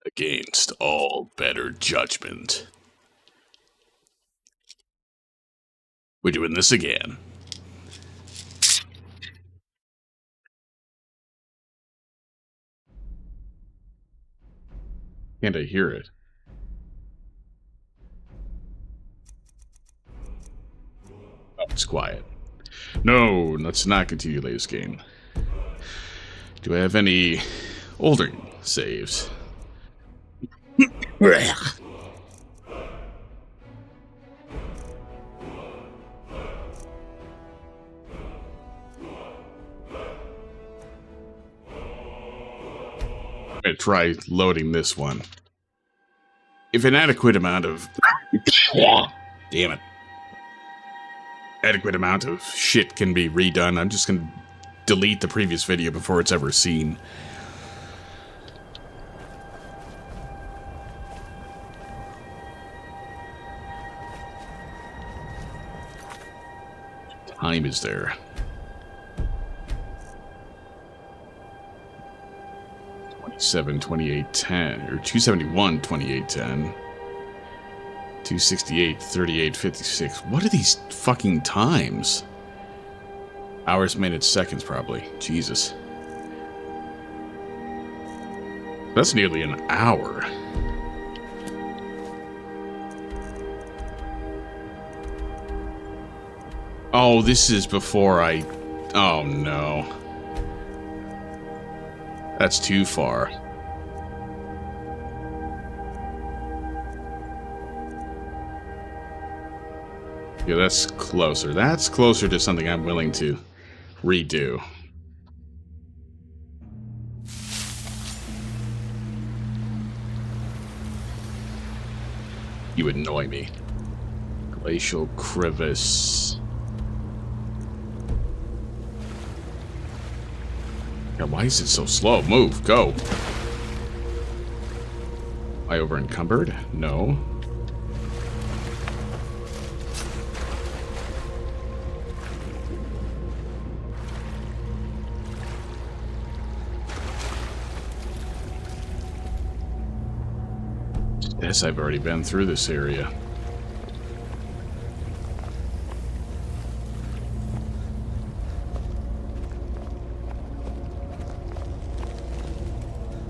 Against all better judgment. We're doing this again. Can't I hear it? Oh, it's quiet. No, let's not continue latest game. Do I have any older saves? I'm gonna try loading this one. If an adequate amount of... Damn it. Adequate amount of shit can be redone, I'm just gonna delete the previous video before it's ever seen. Time is there. 27, 28, 10, or 271, 28, 10. 268, 38, 56. What are these fucking times? Hours, minutes, seconds, probably. Jesus. That's nearly an hour. Oh, this is before I... Oh, no. That's too far. Yeah, that's closer. That's closer to something I'm willing to redo. You annoy me. Glacial crevice. God, why is it so slow? Move, go. Am I over encumbered? No. Yes, I've already been through this area.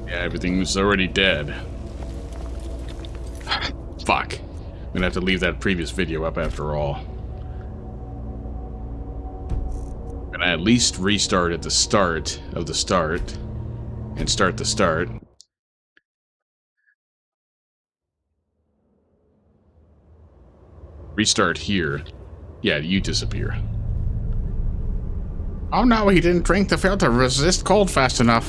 Yeah, everything was already dead. Fuck. I'm gonna have to leave that previous video up after all. I'm gonna at least restart at the start of the start. And start the start. Restart here. Yeah, you disappear. Oh no, he didn't drink the filter resist cold fast enough.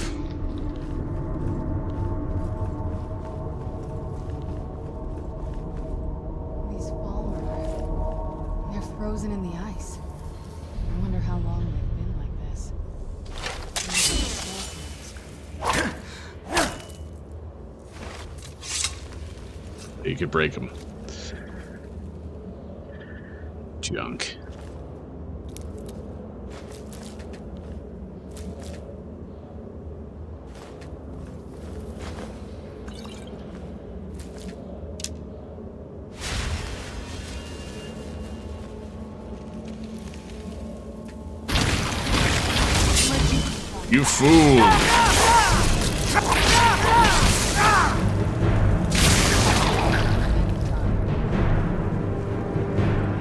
These Falmer, they're frozen in the ice. I wonder how long they've been like this. You could break them. Junk. You fool!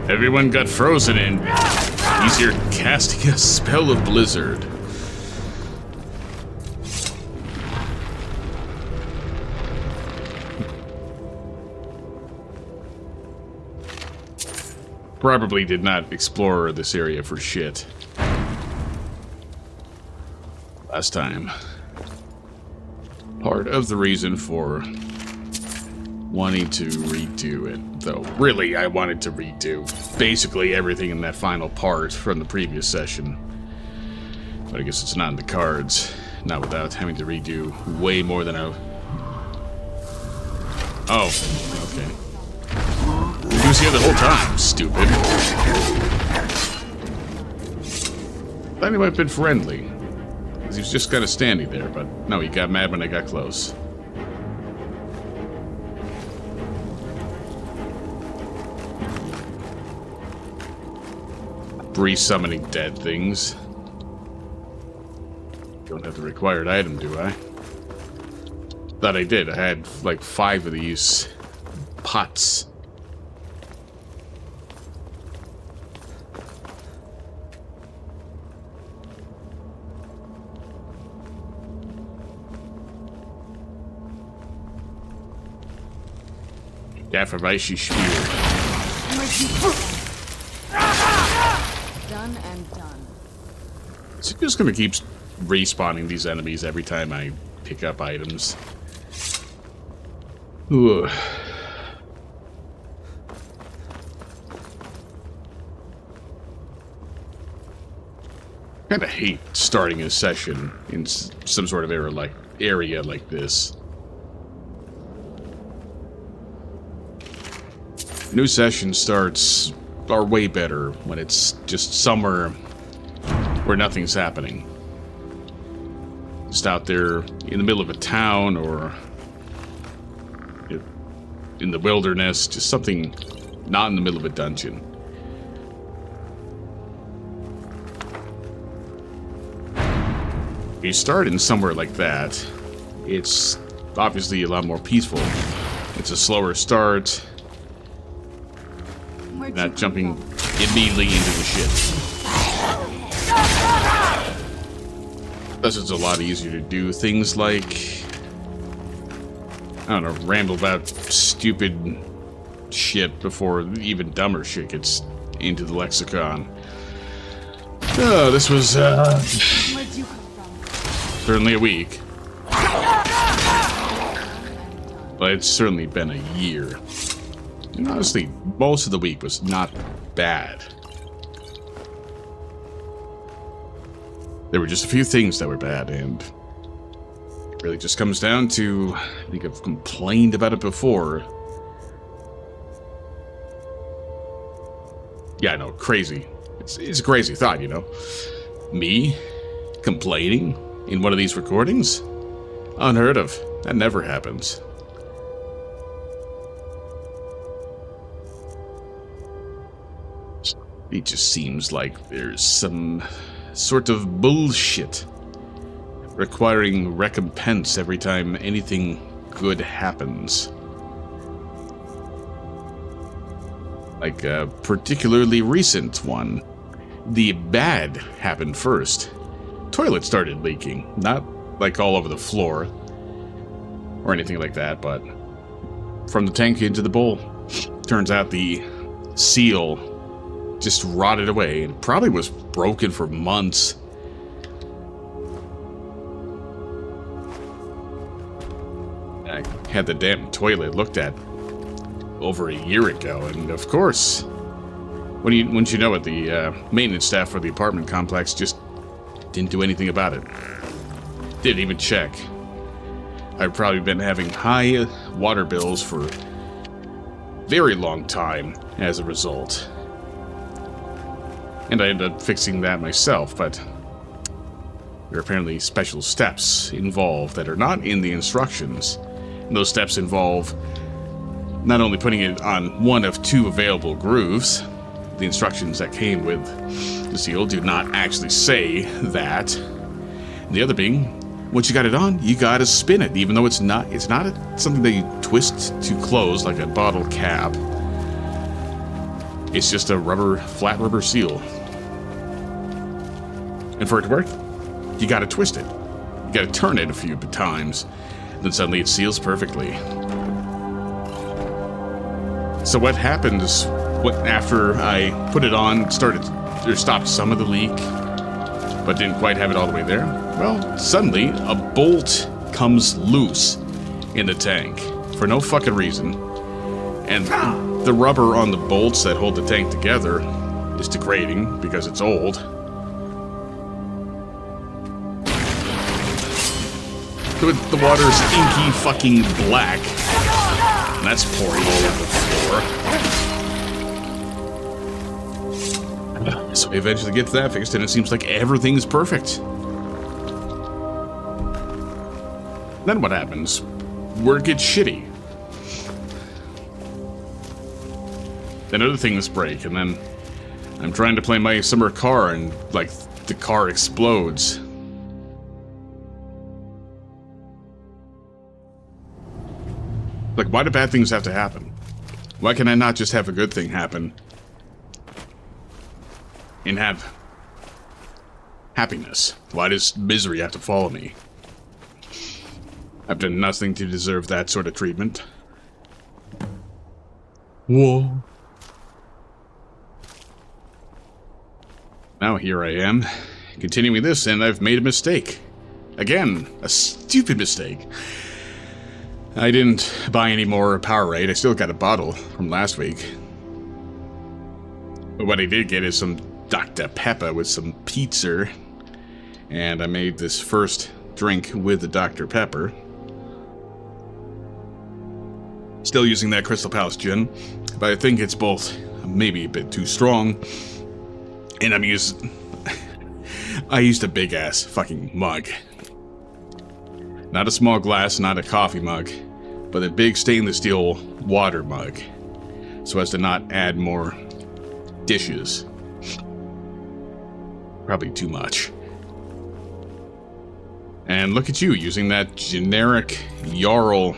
Everyone got frozen in. He's here casting a spell of blizzard. Probably did not explore this area for shit last time. Part of the reason for wanting to redo it, though. Really, I wanted to redo basically everything in that final part from the previous session. But I guess it's not in the cards. Not without having to redo way more than I... Oh, okay. He was here the whole time, stupid. Thought he might have been friendly. He was just kind of standing there, but no, he got mad when I got close. re-summoning dead things. Don't have the required item, do I? Thought I did. I had like 5 of these pots. Daffer Weishi Spear. Done and done. So I'm just gonna keep respawning these enemies every time I pick up items. Ugh. Kinda hate starting a session in some sort of area like this. New session starts are way better when it's just somewhere where nothing's happening. Just out there in the middle of a town or in the wilderness, just something not in the middle of a dungeon. If you start in somewhere like that, it's obviously a lot more peaceful. It's a slower start. Not jumping immediately into the shit. Thus, it's a lot easier to do things like, I don't know, ramble about stupid shit before even dumber shit gets into the lexicon. Oh, this was certainly a week. But it's certainly been a year. And honestly, most of the week was not bad. There were just a few things that were bad, and it really just comes down to, I think I've complained about it before. Yeah, I know, crazy. It's a crazy thought, you know. Me complaining in one of these recordings? Unheard of. That never happens. It just seems like there's some sort of bullshit requiring recompense every time anything good happens. Like a particularly recent one. The bad happened first. Toilet started leaking. Not like all over the floor or anything like that, but from the tank into the bowl. Turns out the seal just rotted away and probably was broken for months. I had the damn toilet looked at over a year ago, and of course, wouldn't you know it, the maintenance staff for the apartment complex just didn't do anything about it. Didn't even check. I've probably been having high water bills for a very long time as a result. And I ended up fixing that myself, but there are apparently special steps involved that are not in the instructions. And those steps involve not only putting it on one of 2 available grooves. The instructions that came with the seal do not actually say that. And the other being, once you got it on, you gotta spin it, even though it's not something that you twist to close like a bottle cap. It's just a flat rubber seal. And for it to work, you gotta twist it. You gotta turn it a few times. Then suddenly it seals perfectly. So what happened is, after I put it on, stopped some of the leak, but didn't quite have it all the way there, well, suddenly a bolt comes loose in the tank for no fucking reason. And the rubber on the bolts that hold the tank together is degrading because it's old. The water's inky fucking black. And that's pouring all over the floor. So we eventually get to that fixed, and it seems like everything's perfect. Then what happens? Work gets shitty. Then other things break, and then I'm trying to play my summer car and, like, the car explodes. Like, why do bad things have to happen? Why can I not just have a good thing happen? And have happiness? Why does misery have to follow me? I've done nothing to deserve that sort of treatment. Whoa. Now here I am, continuing this, and I've made a mistake. Again, a stupid mistake. I didn't buy any more Powerade. I still got a bottle from last week. But what I did get is some Dr. Pepper with some pizza. And I made this first drink with the Dr. Pepper. Still using that Crystal Palace gin, but I think it's both maybe a bit too strong. And I used a big ass fucking mug. Not a small glass, not a coffee mug, but a big stainless steel water mug, so as to not add more dishes. Probably too much. And look at you, using that generic Jarl.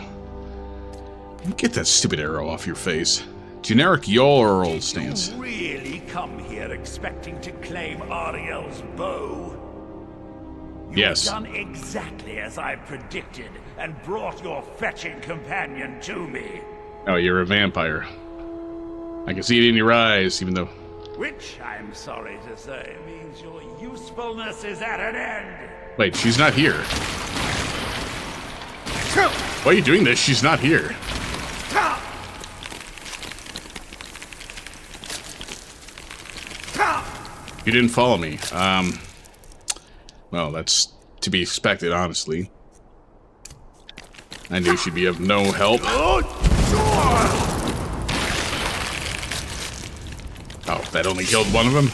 Get that stupid arrow off your face. Generic Jarl stance. You really come here expecting to claim Ariel's bow? Yes. You've done exactly as I predicted and brought your fetching companion to me. Oh, you're a vampire. I can see it in your eyes, even though... Which, I'm sorry to say, means your usefulness is at an end. Wait, she's not here. Why are you doing this? She's not here. You didn't follow me. Well, that's to be expected, honestly. I knew she'd be of no help. Oh, that only killed one of them?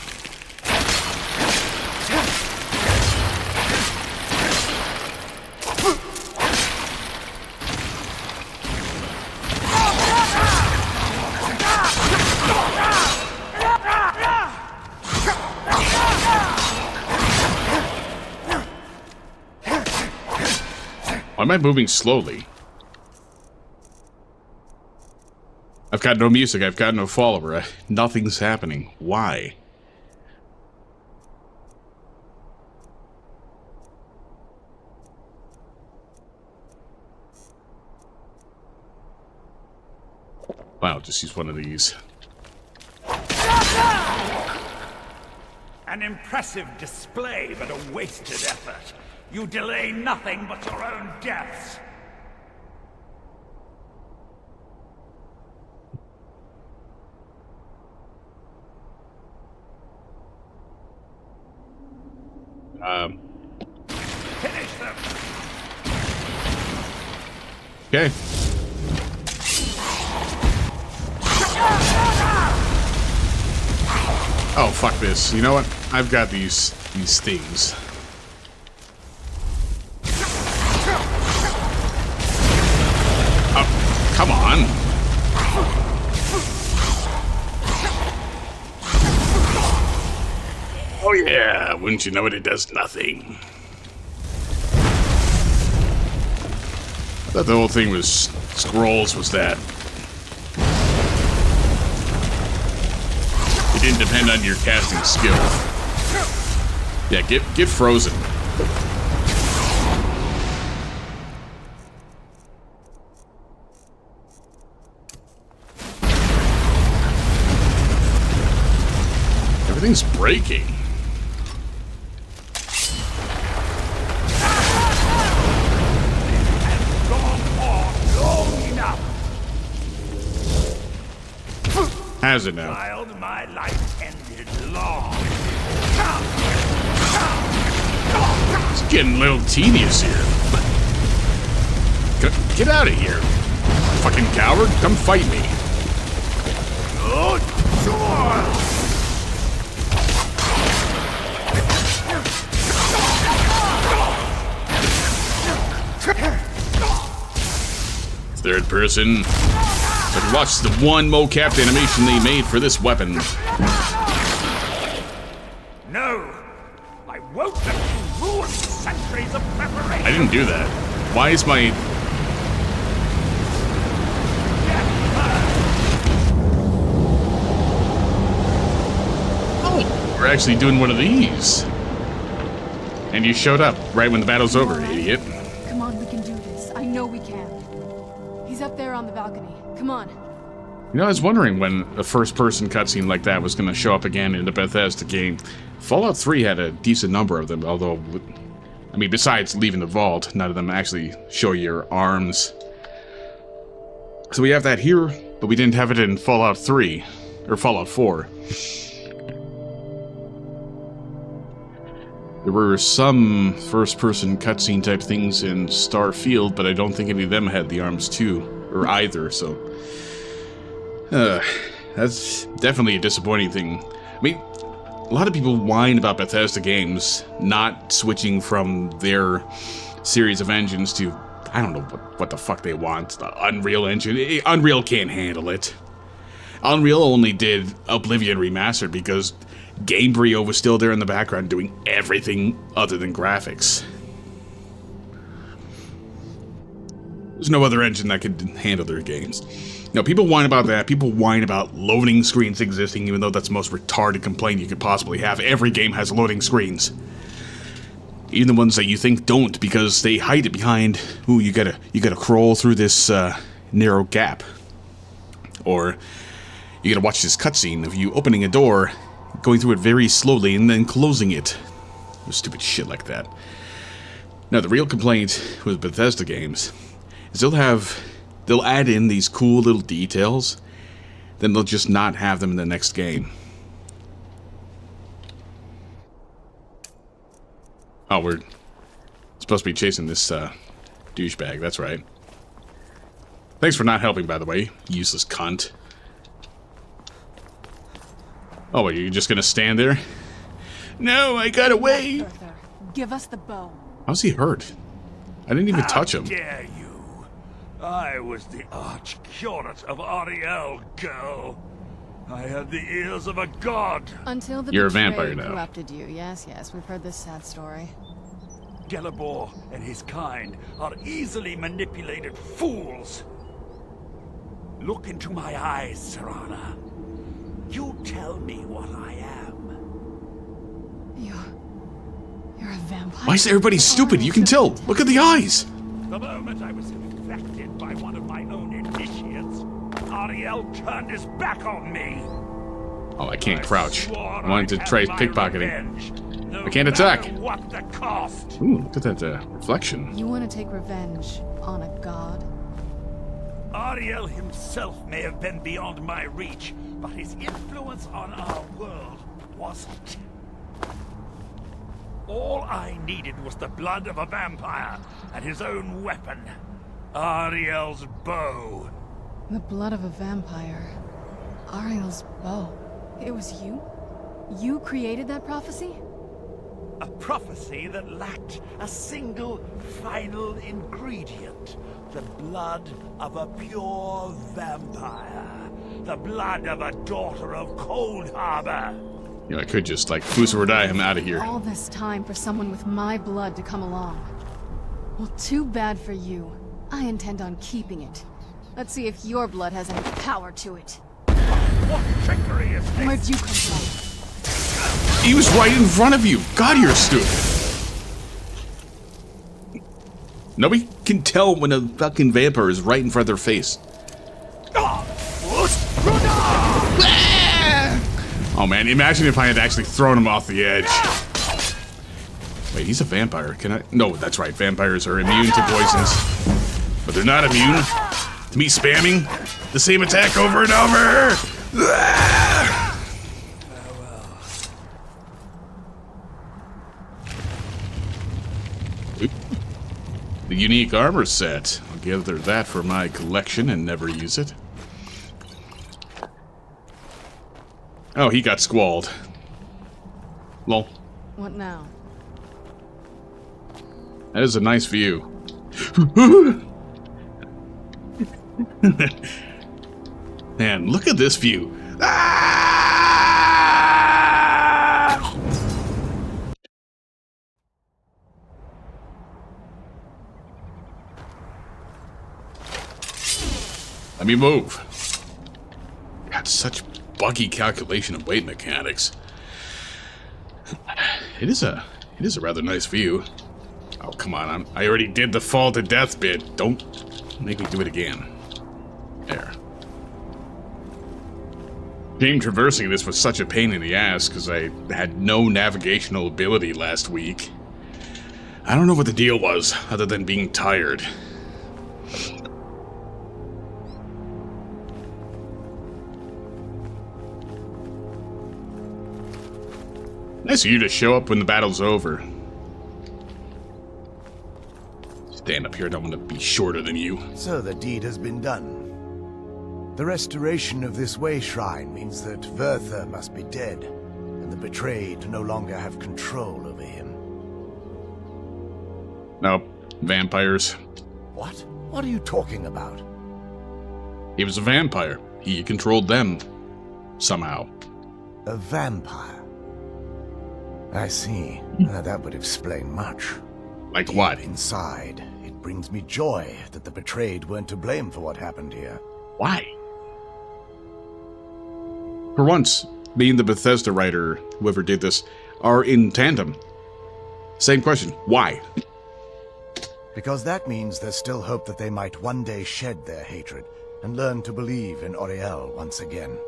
Why am I moving slowly? I've got no music, I've got no follower, nothing's happening. Why? Wow, just use one of these. An impressive display, but a wasted effort. You delay nothing but your own deaths. Finish them. Okay. Oh, fuck this. You know what? I've got these things. Oh, come on. Oh yeah, wouldn't you know it, it does nothing. I thought the whole thing was scrolls, was that. It didn't depend on your casting skill. Yeah, get frozen. Everything's breaking. Has it now? Child, my life ended long. It's getting a little tedious here. Get out of here. Fucking coward. Come fight me. Good Third person. But watch the one mocap animation they made for this weapon. No! I won't let you ruin centuries of preparation! I didn't do that. Why is my... Oh, we're actually doing one of these. And you showed up right when the battle's over, idiot. Come on, we can do this. I know we can. He's up there on the balcony. Come on. You know, I was wondering when a first-person cutscene like that was going to show up again in the Bethesda game. Fallout 3 had a decent number of them, although, I mean, besides leaving the vault, none of them actually show your arms. So we have that here, but we didn't have it in Fallout 3, or Fallout 4. There were some first-person cutscene type things in Starfield, but I don't think any of them had the arms too, or either, so... that's definitely a disappointing thing. I mean, a lot of people whine about Bethesda games not switching from their series of engines to, I don't know what the fuck they want, the Unreal Engine. Unreal can't handle it. Unreal only did Oblivion Remastered because Gamebryo was still there in the background doing everything other than graphics. There's no other engine that could handle their games. Now, people whine about that. People whine about loading screens existing, even though that's the most retarded complaint you could possibly have. Every game has loading screens. Even the ones that you think don't, because they hide it behind, ooh, you gotta crawl through this narrow gap. Or you gotta watch this cutscene of you opening a door, going through it very slowly, and then closing it. Stupid shit like that. Now, the real complaint with Bethesda games is they'll add in these cool little details, then they'll just not have them in the next game. Oh, we're supposed to be chasing this douchebag, that's right. Thanks for not helping, by the way, useless cunt. Oh, wait, you're just gonna stand there? No, I got away! Arthur, give us the bow. How's he hurt? I didn't even touch him. How dare you! I was the arch-curate of Ariel, girl. I had the ears of a god. Until the You're a betrayed vampire now. corrupted you. Yes, we've heard this sad story. Gelibor and his kind are easily manipulated fools. Look into my eyes, Serana. You tell me what I am. You're a vampire. Why is everybody stupid? You can tell. Look at the eyes. The moment I was infected by one of my own initiates, Ariel turned his back on me. Oh, I can't crouch. I wanted to I'd try have my pickpocketing. revenge, no I can't attack. matter what the cost. Ooh, look at that reflection. You want to take revenge on a god? Ariel himself may have been beyond my reach, but his influence on our world wasn't. All I needed was the blood of a vampire and his own weapon, Ariel's bow. The blood of a vampire. Ariel's bow. It was you? You created that prophecy? A prophecy that lacked a single final ingredient. The blood of a pure vampire. The blood of a daughter of Cold Harbor. You know, I could just, like, boost or die, I'm out of here. All this time for someone with my blood to come along. Well, too bad for you. I intend on keeping it. Let's see if your blood has any power to it. What trickery is this? Where'd you come from? He was right in front of you. God, you're stupid. Nobody can tell when a fucking vampire is right in front of their face. Oh man, imagine if I had actually thrown him off the edge. Wait, he's a vampire. Can I? No, that's right. Vampires are immune to poisons. But they're not immune to me spamming the same attack over and over. The unique armor set. I'll gather that for my collection and never use it. Oh, he got squalled. Lol. What now? That is a nice view. Man, look at this view. Ah! Let me move. Got such buggy calculation of weight mechanics. It is a rather nice view. Oh, come on. I already did the fall to death bit. Don't make me do it again. There. Game traversing this was such a pain in the ass because I had no navigational ability last week. I don't know what the deal was, other than being tired. Nice of you to show up when the battle's over. Stand up here, I don't want to be shorter than you. So the deed has been done. The restoration of this way shrine means that Verther must be dead, and the betrayed no longer have control over him. No, vampires. What? What are you talking about? He was a vampire. He controlled them. Somehow. A vampire? I see. That would explain much. Like what? Inside, it brings me joy that the betrayed weren't to blame for what happened here. Why? For once, me and the Bethesda writer, whoever did this, are in tandem. Same question. Why? Because that means there's still hope that they might one day shed their hatred and learn to believe in Auriel once again.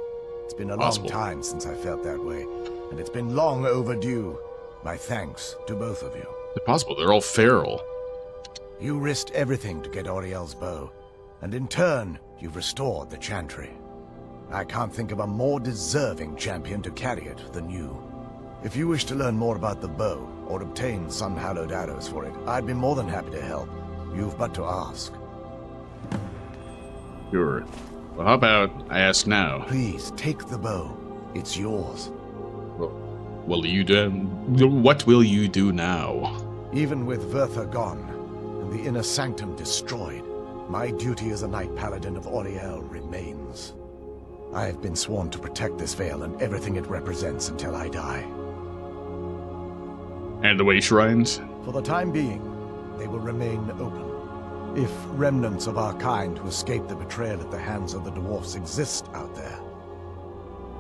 It's been a long time since I felt that way, and it's been long overdue. My thanks to both of you. It's possible. They're all feral. You risked everything to get Auriel's bow, and in turn, you've restored the Chantry. I can't think of a more deserving champion to carry it than you. If you wish to learn more about the bow, or obtain sun-hallowed arrows for it, I'd be more than happy to help. You've but to ask. Sure. Well, how about I ask now? Please, take the bow. It's yours. Will you do? What will you do now? Even with Verther gone, and the inner sanctum destroyed, my duty as a Knight Paladin of Auriel remains. I have been sworn to protect this veil and everything it represents until I die. And the way shrines? For the time being, they will remain open. If remnants of our kind who escaped the betrayal at the hands of the dwarfs exist out there,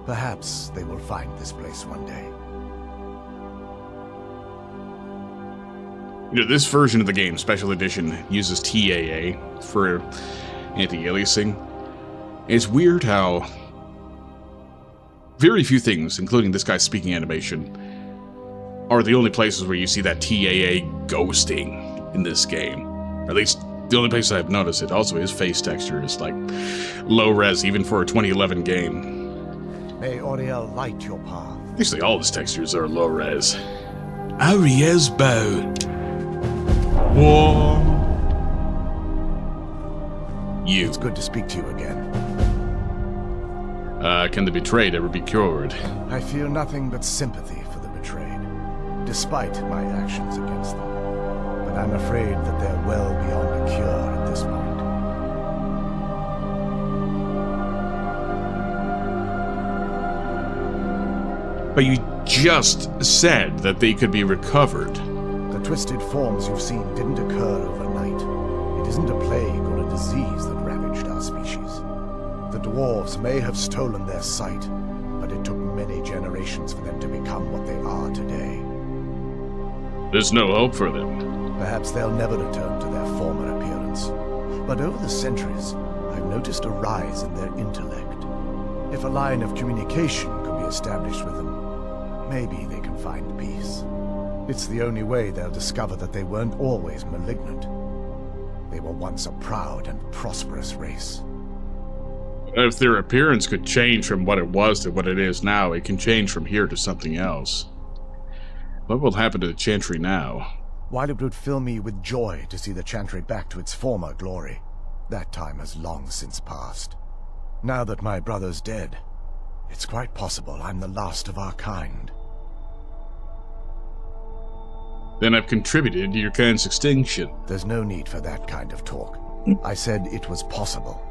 perhaps they will find this place one day. You know, this version of the game, Special Edition, uses TAA for anti-aliasing. It's weird how very few things, including this guy's speaking animation, are the only places where you see that TAA ghosting in this game. Or at least, the only place I've noticed it. Also, his face texture is like low-res, even for a 2011 game. May Auriel light your path. Actually, all his textures are low-res. Auriel's bow. Whoa. You. It's good to speak to you again. Can the betrayed ever be cured? I feel nothing but sympathy for the betrayed, despite my actions against them. But I'm afraid that they're well beyond a cure at this point. But you just said that they could be recovered. The twisted forms you've seen didn't occur overnight. It isn't a plague or a disease that ravaged our species. The dwarves may have stolen their sight, but it took many generations for them to become what they are today. There's no hope for them. Perhaps they'll never return to their former appearance. But over the centuries, I've noticed a rise in their intellect. If a line of communication could be established with them, maybe they can find peace. It's the only way they'll discover that they weren't always malignant. They were once a proud and prosperous race. If their appearance could change from what it was to what it is now, it can change from here to something else. What will happen to the Chantry now? While it would fill me with joy to see the Chantry back to its former glory, that time has long since passed. Now that my brother's dead, it's quite possible I'm the last of our kind. Then I've contributed to your kind's extinction. There's no need for that kind of talk. I said it was possible.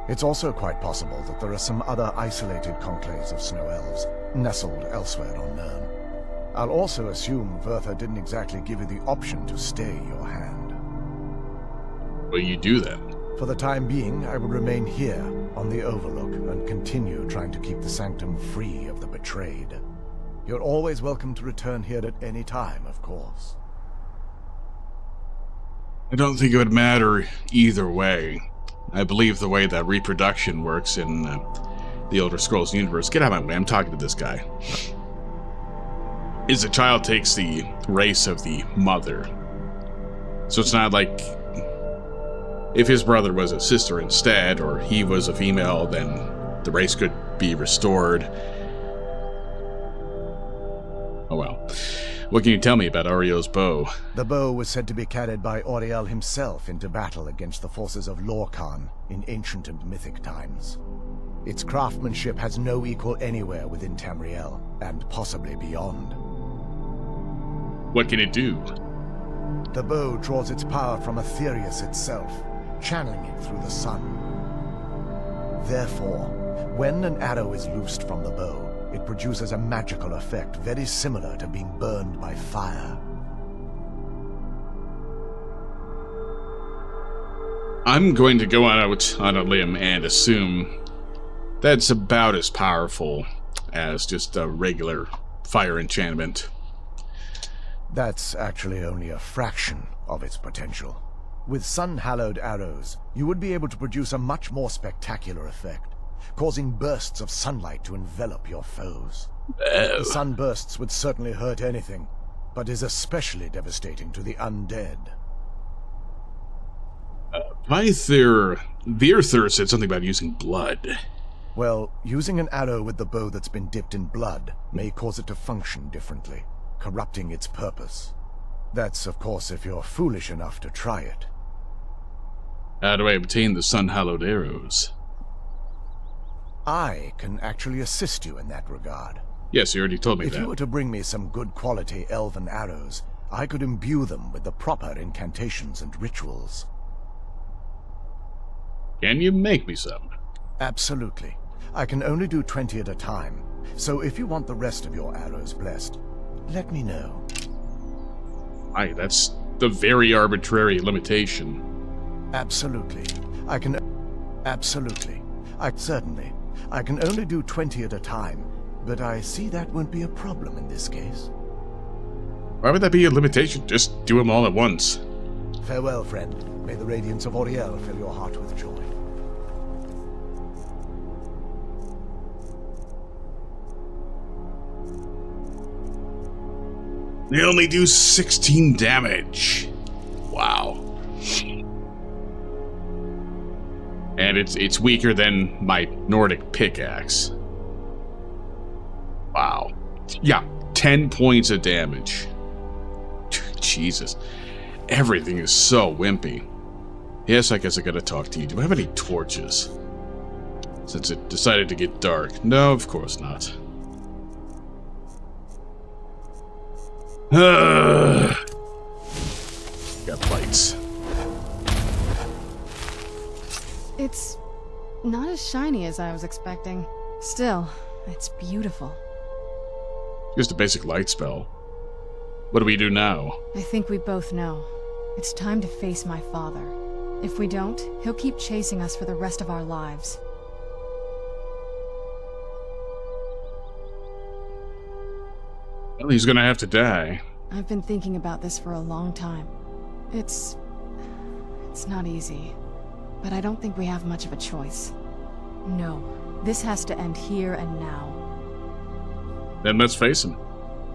It's also quite possible that there are some other isolated conclaves of snow elves, nestled elsewhere on Nirn. I'll also assume Verther didn't exactly give you the option to stay your hand. Will you do that? For the time being, I will remain here on the Overlook and continue trying to keep the Sanctum free of the betrayed. You're always welcome to return here at any time, of course. I don't think it would matter either way. I believe the way that reproduction works in the Elder Scrolls universe, get out of my way, I'm talking to this guy, is the child takes the race of the mother. So it's not like if his brother was a sister instead, or he was a female, then the race could be restored. Oh well. What can you tell me about Ariel's bow? The bow was said to be carried by Auriel himself into battle against the forces of Lorcan in ancient and mythic times. Its craftsmanship has no equal anywhere within Tamriel, and possibly beyond. What can it do? The bow draws its power from Aetherius itself, channeling it through the sun. Therefore, when an arrow is loosed from the bow, it produces a magical effect very similar to being burned by fire. I'm going to go out on a limb and assume that's about as powerful as just a regular fire enchantment. That's actually only a fraction of its potential. With sun-hallowed arrows, you would be able to produce a much more spectacular effect, causing bursts of sunlight to envelop your foes. The sunbursts would certainly hurt anything, but is especially devastating to the undead. Virthur said something about using blood. Well, using an arrow with the bow that's been dipped in blood may cause it to function differently, corrupting its purpose. That's, of course, if you're foolish enough to try it. How do I obtain the sun-hallowed arrows? I can actually assist you in that regard. Yes, you already told me that. If you were to bring me some good quality elven arrows, I could imbue them with the proper incantations and rituals. Can you make me some? Absolutely. I can only do 20 at a time, so if you want the rest of your arrows blessed, let me know. Aye, that's the very arbitrary limitation. Absolutely. Certainly. I can only do 20 at a time, but I see that won't be a problem in this case. Why would that be a limitation? Just do them all at once. Farewell, friend. May the radiance of Auriel fill your heart with joy. They only do 16 damage. Wow. And it's weaker than my Nordic pickaxe. Wow. Yeah, 10 points of damage. Jesus. Everything is so wimpy. Yes, I guess I gotta talk to you. Do I have any torches? Since it decided to get dark. No, of course not. Got lights. It's not as shiny as I was expecting. Still, it's beautiful. Just a basic light spell. What do we do now? I think we both know. It's time to face my father. If we don't, he'll keep chasing us for the rest of our lives. Well, he's gonna have to die. I've been thinking about this for a long time. It's not easy. But I don't think we have much of a choice. No, this has to end here and now. Then let's face him.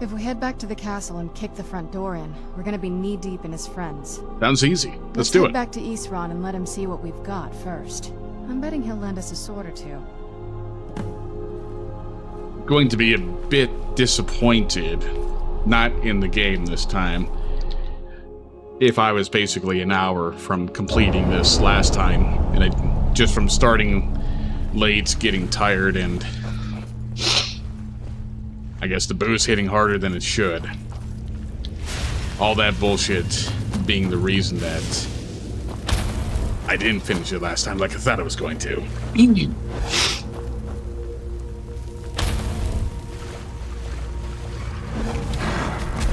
If we head back to the castle and kick the front door in, we're gonna be knee-deep in his friends. Sounds easy. Let's do head it. Back to Isran and let him see what we've got first. I'm betting he'll lend us a sword or two. Going to be a bit disappointed. Not in the game this time. If I was basically an hour from completing this last time, and just from starting late, getting tired, and I guess the booze hitting harder than it should. All that bullshit being the reason that I didn't finish it last time like I thought I was going to.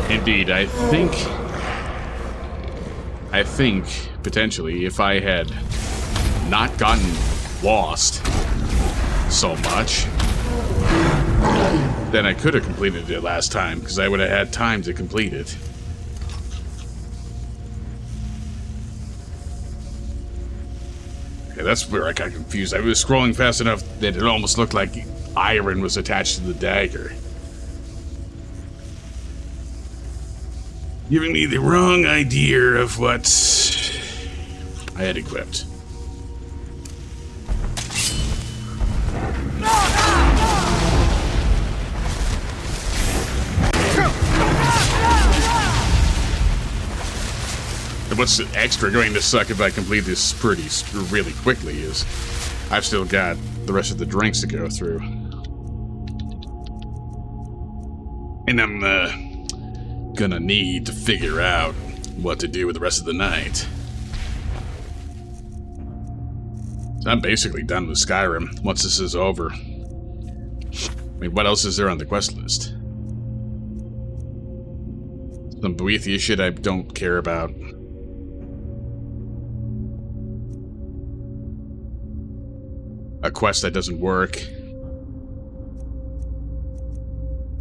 Indeed, I think potentially if I had not gotten lost so much, then I could have completed it last time, because I would have had time to complete it. Okay, that's where I got confused. I was scrolling fast enough that it almost looked like iron was attached to the dagger. Giving me the wrong idea of what I had equipped. And what's extra going to suck if I complete this really quickly is I've still got the rest of the drinks to go through. And I'm gonna need to figure out what to do with the rest of the night. So I'm basically done with Skyrim once this is over. I mean, what else is there on the quest list? Some Boethia shit I don't care about. A quest that doesn't work.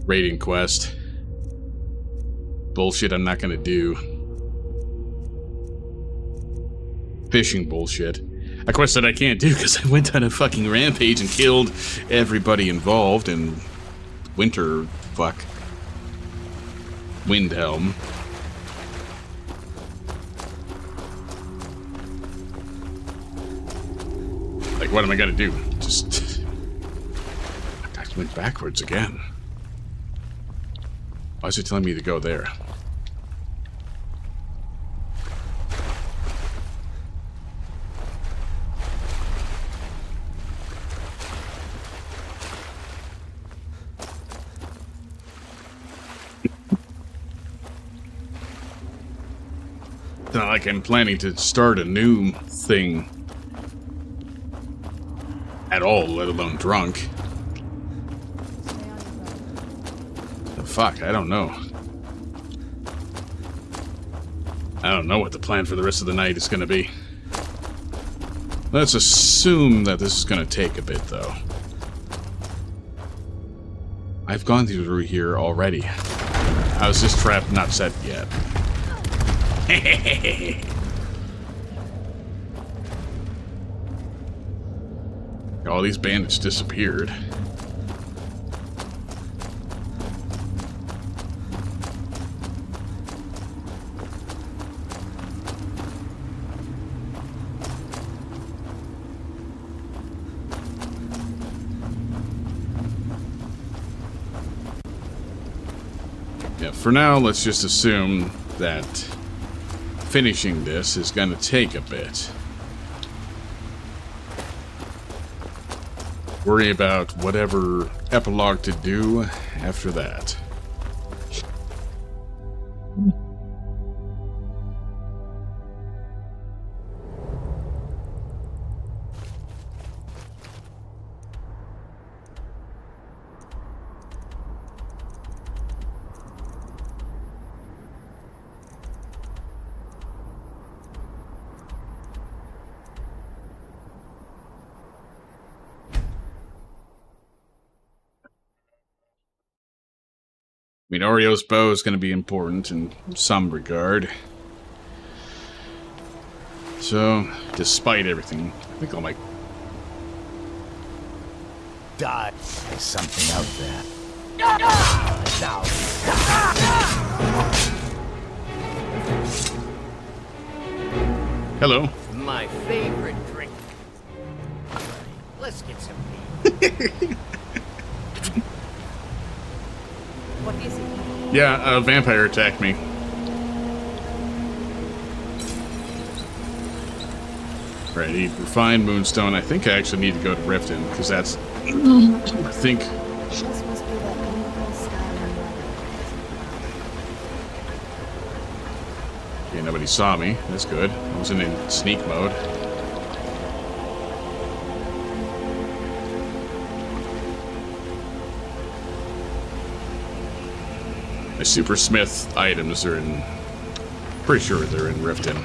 Raiding quest. Bullshit I'm not gonna do. Fishing bullshit. A quest that I can't do because I went on a fucking rampage and killed everybody involved in Windhelm. Like, what am I gonna do? Just... I went backwards again. Why is it telling me to go there? It's not like I'm planning to start a new thing at all, let alone drunk. The fuck? I don't know. I don't know what the plan for the rest of the night is gonna be. Let's assume that this is gonna take a bit, though. I've gone through here already. How is this trap not set yet? All these bandits disappeared. Yeah, for now, let's just assume that finishing this is gonna take a bit. Worry about whatever epilogue to do after that. I mean, Oreo's bow is going to be important in some regard. So, despite everything, I think I'll make... Die. There's something out there. Hello. My favorite drink. Let's get some tea. What is it? Yeah, a vampire attacked me. Right, need refined moonstone. I think I actually need to go to Riften, because that's... I think... This must be that beautiful Skyrim weather. Okay, nobody saw me. That's good. I wasn't in sneak mode. My super smith items are in... Pretty sure they're in Riften.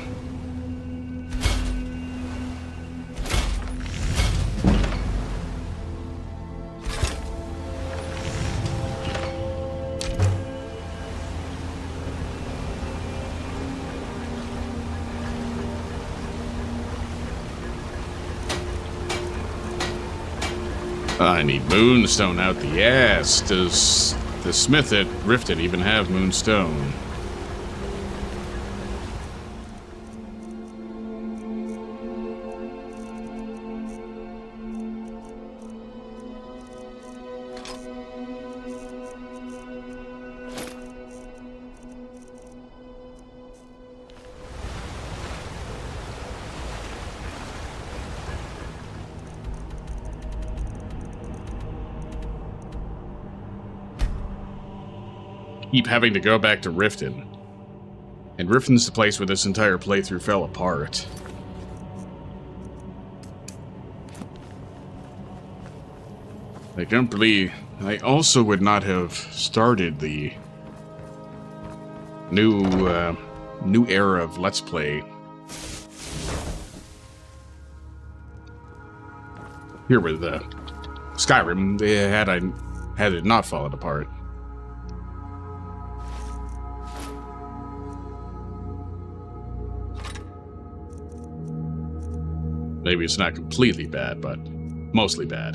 I need moonstone out the ass. Does the smith at Riften even have moonstone? Keep having to go back to Riften. And Riften's the place where this entire playthrough fell apart. I don't believe... I also would not have started the new era of Let's Play here with Skyrim, had it not fallen apart. Maybe it's not completely bad, but mostly bad.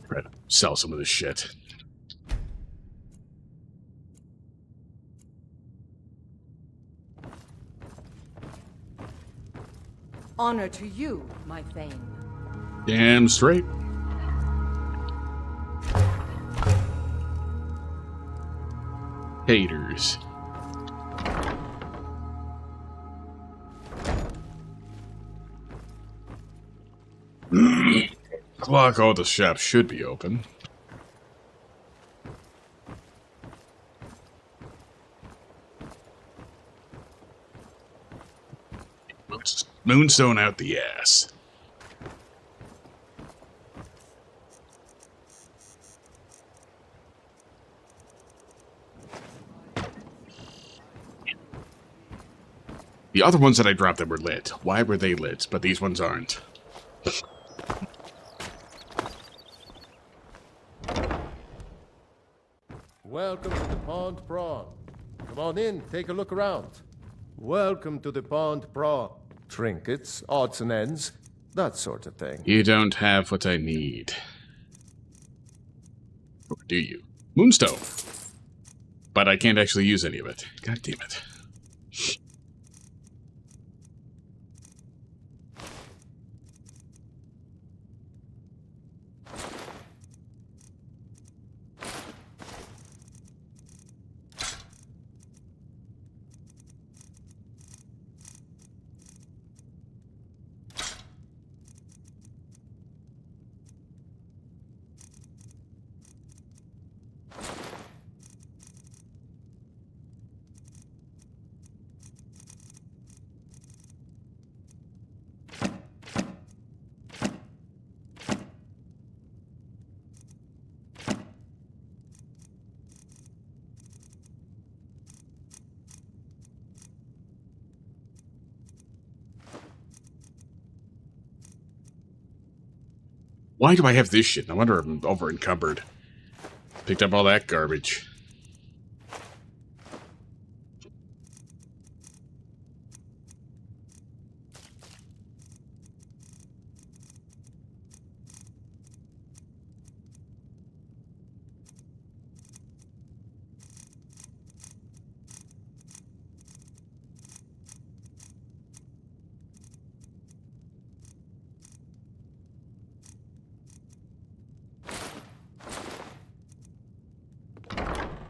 Try to sell some of this shit. Honor to you, my Thane. Damn straight. Haters. Clock, all the shops should be open. Moonstone out the ass. The other ones that I dropped that were lit. Why were they lit, but these ones aren't? Welcome to the Pond Prawn. Come on in, take a look around. Welcome to the Pond Prawn. Trinkets, odds and ends, that sort of thing. You don't have what I need. Or do you? Moonstone. But I can't actually use any of it. God damn it. Why do I have this shit? No wonder I'm over encumbered. Picked up all that garbage.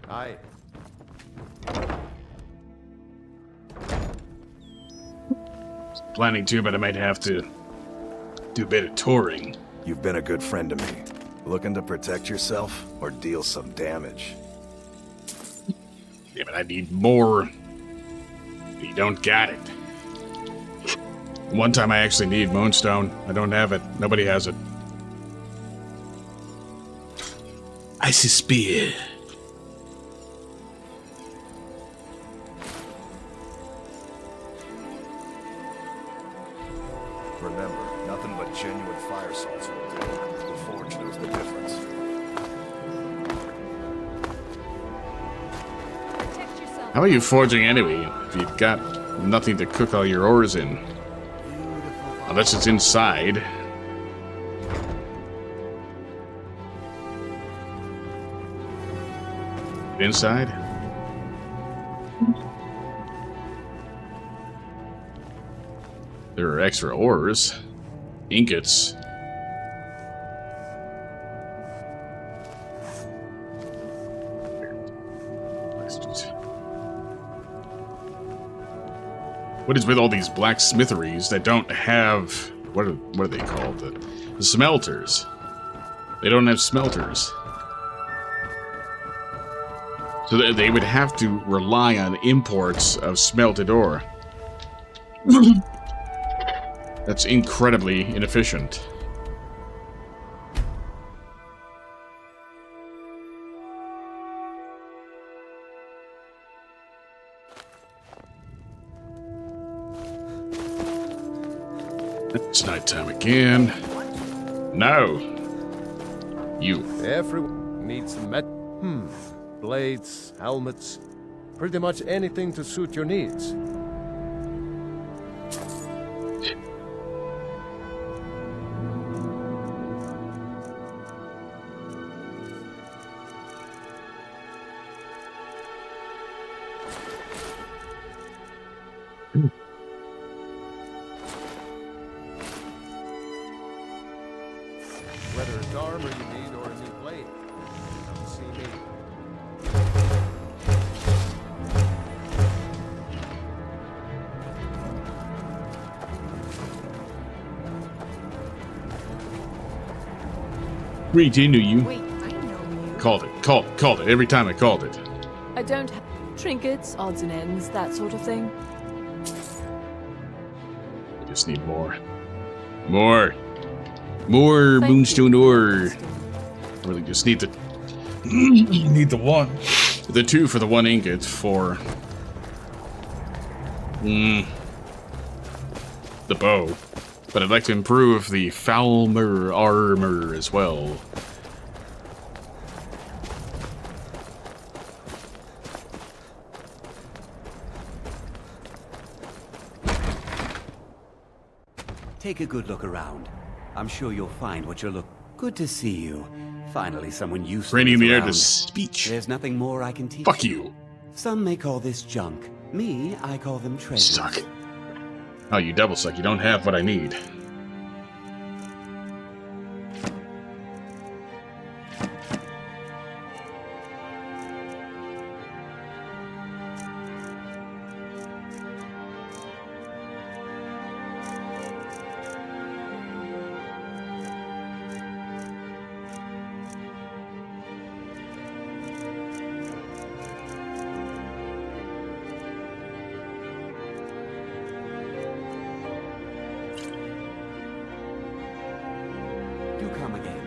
Aye. Planning to, but I might have to do a bit of touring. You've been a good friend to me. Looking to protect yourself or deal some damage? Damn it, I need more. You don't got it. One time I actually need Moonstone. I don't have it. Nobody has it. Icy Spear. How are you forging anyway if you've got nothing to cook all your ores in? Unless it's inside. Inside? There are extra ores. Ingots. What is with all these blacksmitheries that don't have... What are they called? The smelters. They don't have smelters. So they would have to rely on imports of smelted ore. That's incredibly inefficient. It's nighttime again. No. You. Everyone needs some blades, helmets, pretty much anything to suit your needs. Whether it's armor you need or a new blade, come see me. Reach into you. Wait, I know you. Called it. Every time I called it. I don't have trinkets, odds and ends, that sort of thing. I just need more. More moonstone ore. I really just need the need the two for the one ingot for the bow. But I'd like to improve the Falmer armor as well. Take a good look around. I'm sure you'll find what you're looking. Good to see you. Finally, someone useful. Training the air to around. speech. There's nothing more I can teach. Fuck you. Some may call this junk. Me, I call them treasures. Suck. Oh, you double suck. You don't have what I need. Do come again.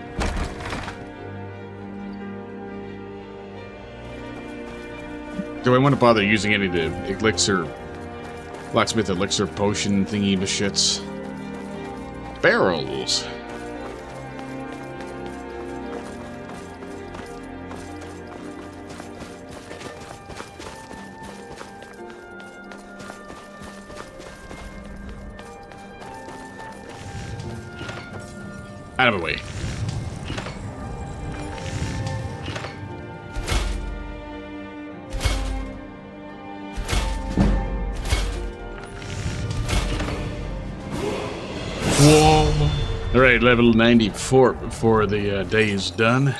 Do I want to bother using any of the elixir, blacksmith elixir potion thingy shits? Barrels. Out of the way. Whoa. Alright, level 94 before the day is done.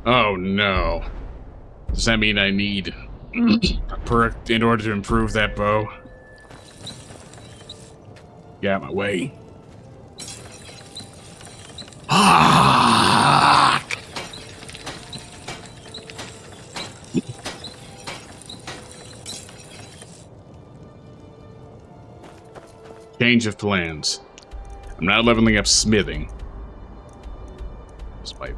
Oh no. Does that mean I need a perk in order to improve that bow? Get out of my way. Ah! Change of plans. I'm not leveling up smithing. Despite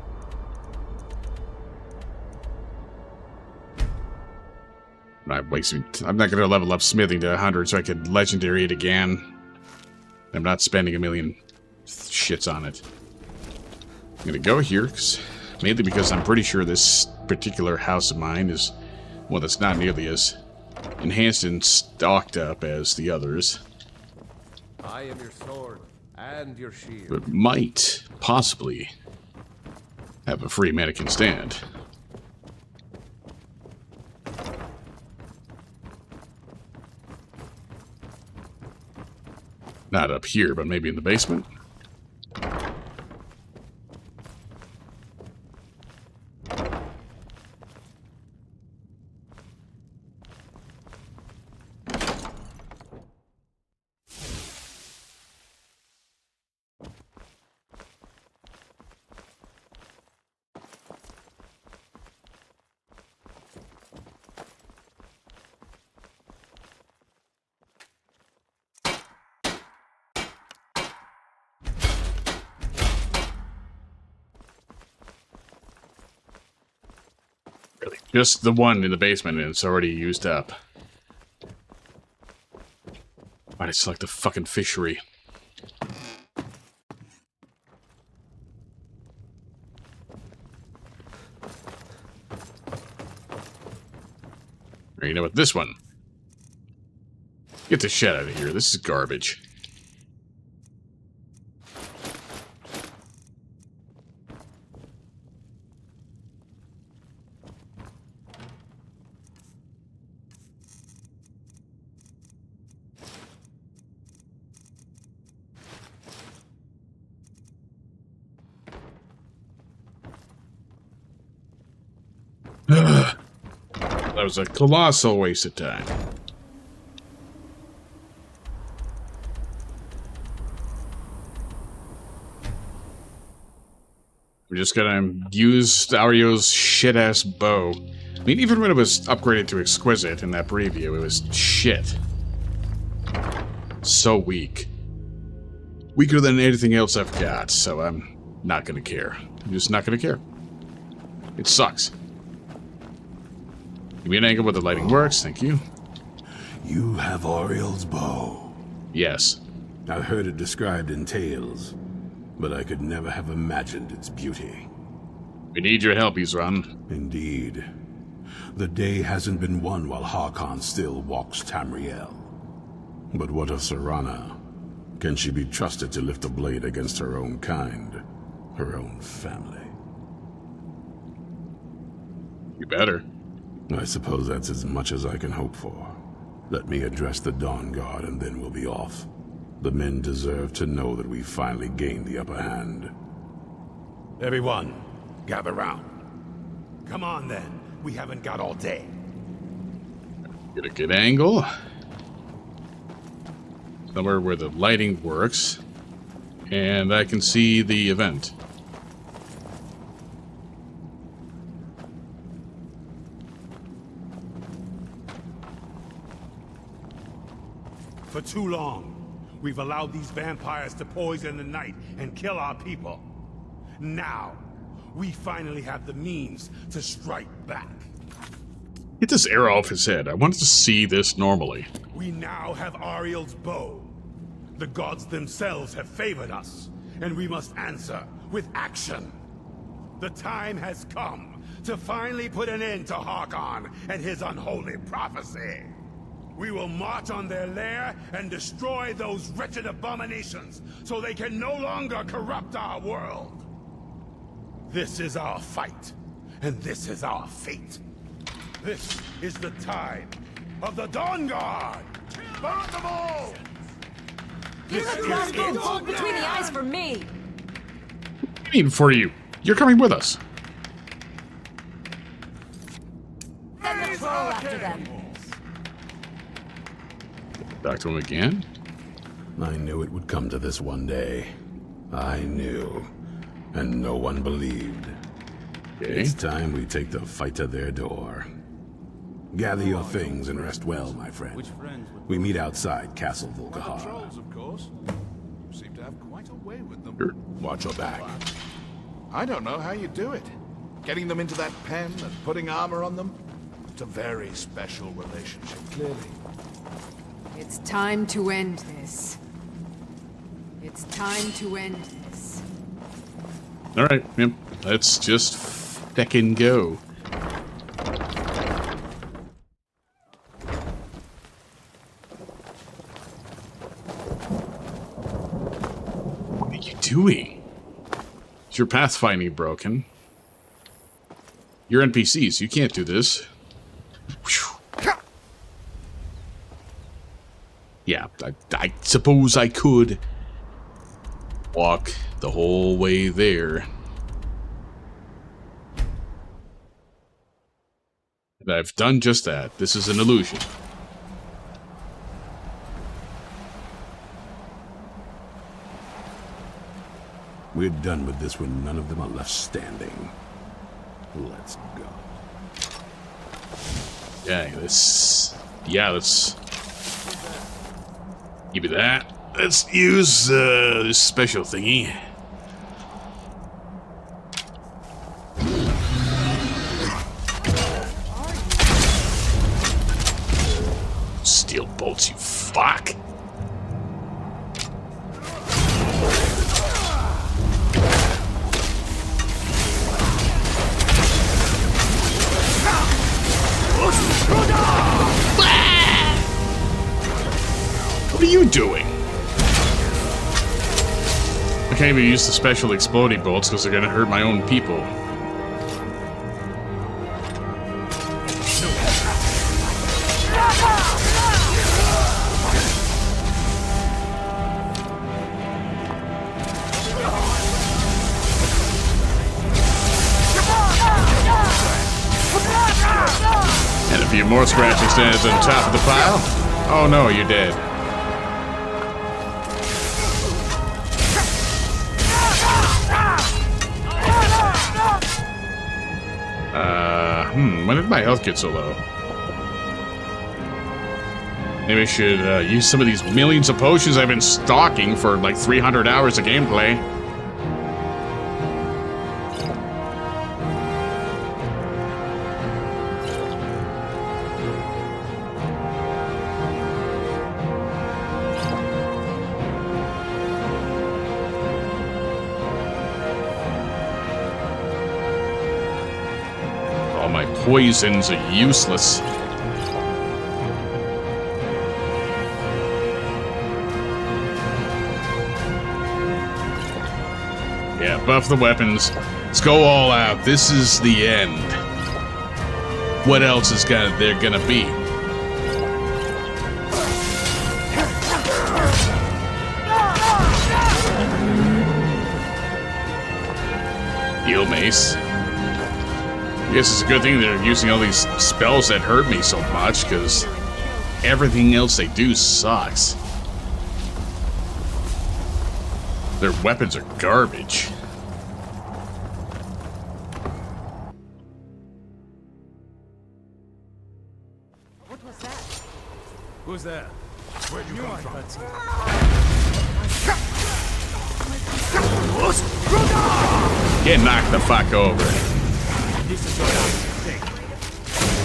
I'm not going to level up smithing to 100 so I could legendary it again. I'm not spending a million shits on it. I'm going to go here, mainly because I'm pretty sure this particular house of mine is one that's not nearly as enhanced and stocked up as the others. I am your sword and your shield. But might, possibly, have a free mannequin stand. Not up here, but maybe in the basement. Really, just the one in the basement and it's already used up. Why'd I select the fucking fishery? Or you know what, this one. Get the shit out of here, this is garbage. That was a colossal waste of time. We're just gonna use Ario's shit-ass bow. I mean, even when it was upgraded to exquisite in that preview, it was shit. So weak. Weaker than anything else I've got, so I'm not gonna care. I'm just not gonna care. It sucks. Give me an angle where the lighting works, thank you. You have Oriel's bow. Yes. I've heard it described in tales, but I could never have imagined its beauty. We need your help, Isran. Indeed. The day hasn't been won while Harkon still walks Tamriel. But what of Serana? Can she be trusted to lift a blade against her own kind, her own family? You better. I suppose that's as much as I can hope for. Let me address the Dawnguard and then we'll be off. The men deserve to know that we finally gained the upper hand. Everyone, gather round. Come on then, we haven't got all day. Get a good angle. Somewhere where the lighting works. And I can see the event. For too long, we've allowed these vampires to poison the night and kill our people. Now, we finally have the means to strike back. Get this arrow off his head. I wanted to see this normally. We now have Ariel's bow. The gods themselves have favored us, and we must answer with action. The time has come to finally put an end to Harkon and his unholy prophecy. We will march on their lair and destroy those wretched abominations so they can no longer corrupt our world. This is our fight, and this is our fate. This is the time of the Dawnguard! Burn them all! You're a crossbow bolt between the eyes for me! What do you mean for you? You're coming with us. Send the troll after them. Back to him again. I knew it would come to this one day. I knew. And no one believed. Okay. It's time we take the fight to their door. Gather your things and rest well, my friend. We meet outside Castle Volkahara. Of course. Seem to have quite a way with them. Sure. Watch your back. I don't know how you do it. Getting them into that pen and putting armor on them. a very special relationship, clearly. It's time to end this. It's time to end this. Alright, yep. Let's just feckin' go. What are you doing? Is your pathfinding broken? You're NPCs, you can't do this. Yeah, I suppose I could walk the whole way there. And I've done just that. This is an illusion. We're done with this when none of them are left standing. Let's go. Yeah, let's give me that. Let's use this special thingy. Steel bolts, you fuck. What are you doing? I can't even use the special exploding bolts because they're gonna hurt my own people. And a few more scratching stands on top of the pile. Oh no, you're dead. When did my health get so low? Maybe I should use some of these millions of potions I've been stocking for like 300 hours of gameplay. Poisons are useless. Yeah, buff the weapons. Let's go all out. This is the end. What else is there gonna be? Heal mace. I guess it's a good thing they're using all these spells that hurt me so much, because everything else they do sucks. Their weapons are garbage. What was that? Who's there? Where'd you come from? Get knocked the fuck over.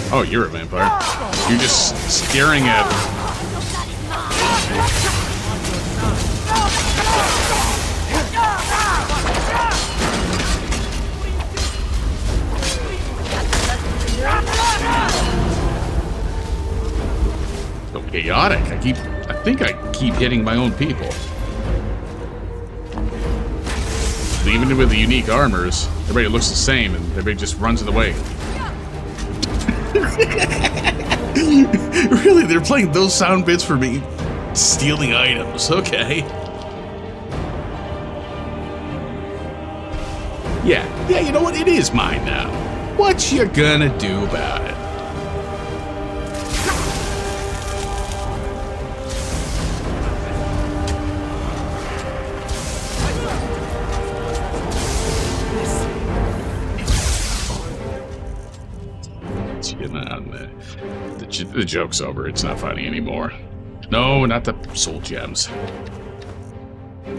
Oh, you're a vampire. You're just staring at... So chaotic. I think I keep hitting my own people. Even with the unique armors, everybody looks the same and everybody just runs in the way. Really? They're playing those sound bits for me stealing items. Okay. Yeah, you know what? It is mine now. What you gonna do about it? The joke's over. It's not funny anymore. No, not the soul gems. You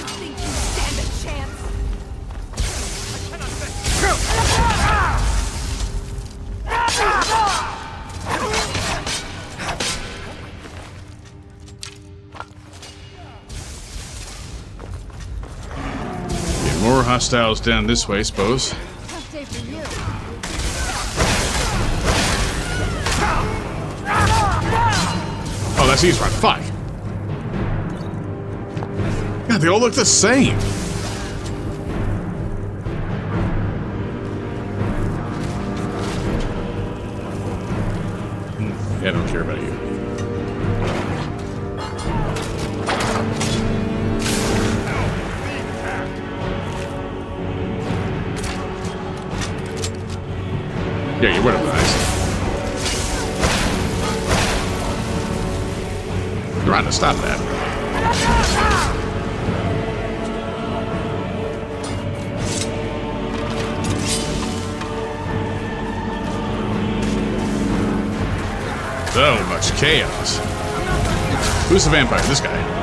think you stand a chance? hostiles down this way, I suppose. Tough day for you. Oh, that's easy one. Fuck. God, they all look the same. Yeah, I don't care about you. Yeah, you would have nice. You're trying to stop that. So much chaos. Who's the vampire? This guy.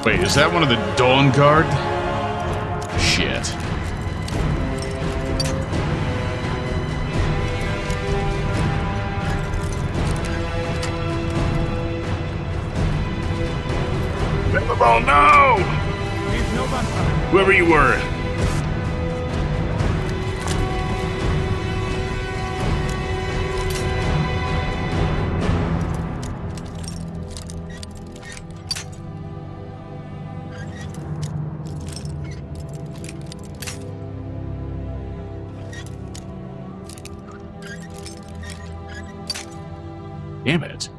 Wait, is that one of the Dawnguard? Shit. Oh no! Whoever you were. Damn it.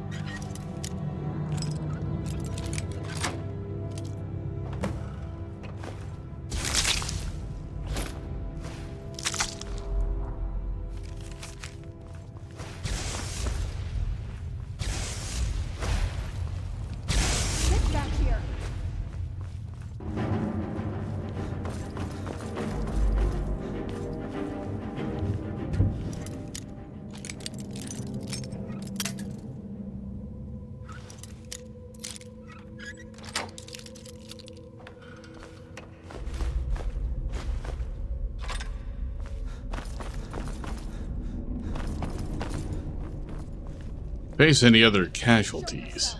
Face any other casualties?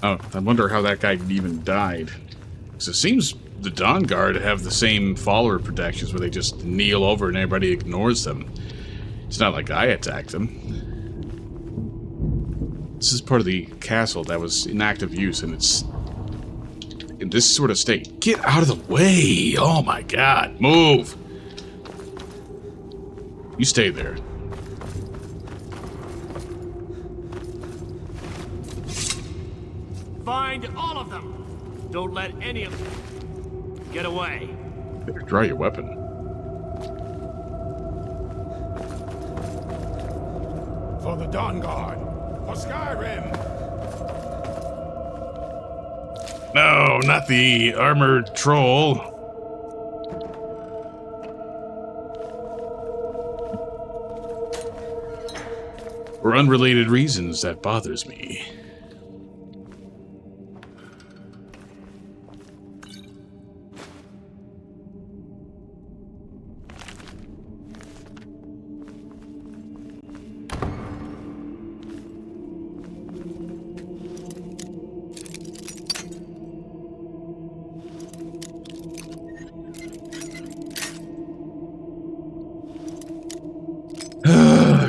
Oh, I wonder how that guy even died. Because it seems the Dawnguard have the same follower protections where they just kneel over and everybody ignores them. It's not like I attacked them. This is part of the castle that was in active use, and it's in this sort of state. Get out of the way! Oh my god, move! You stay there. Find all of them! Don't let any of them get away. Better draw your weapon. For the Dawnguard! For Skyrim! No, not the armored troll. For unrelated reasons, that bothers me.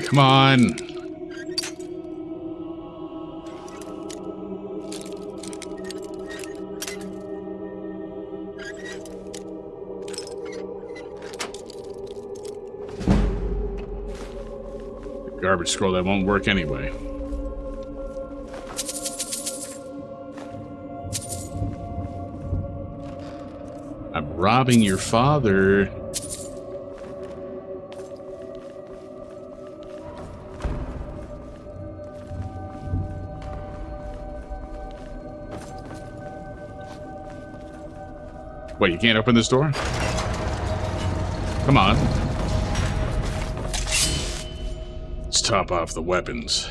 Come on. Garbage scroll that won't work anyway. I'm robbing your father. What, you can't open this door? Come on. It's top off the weapons.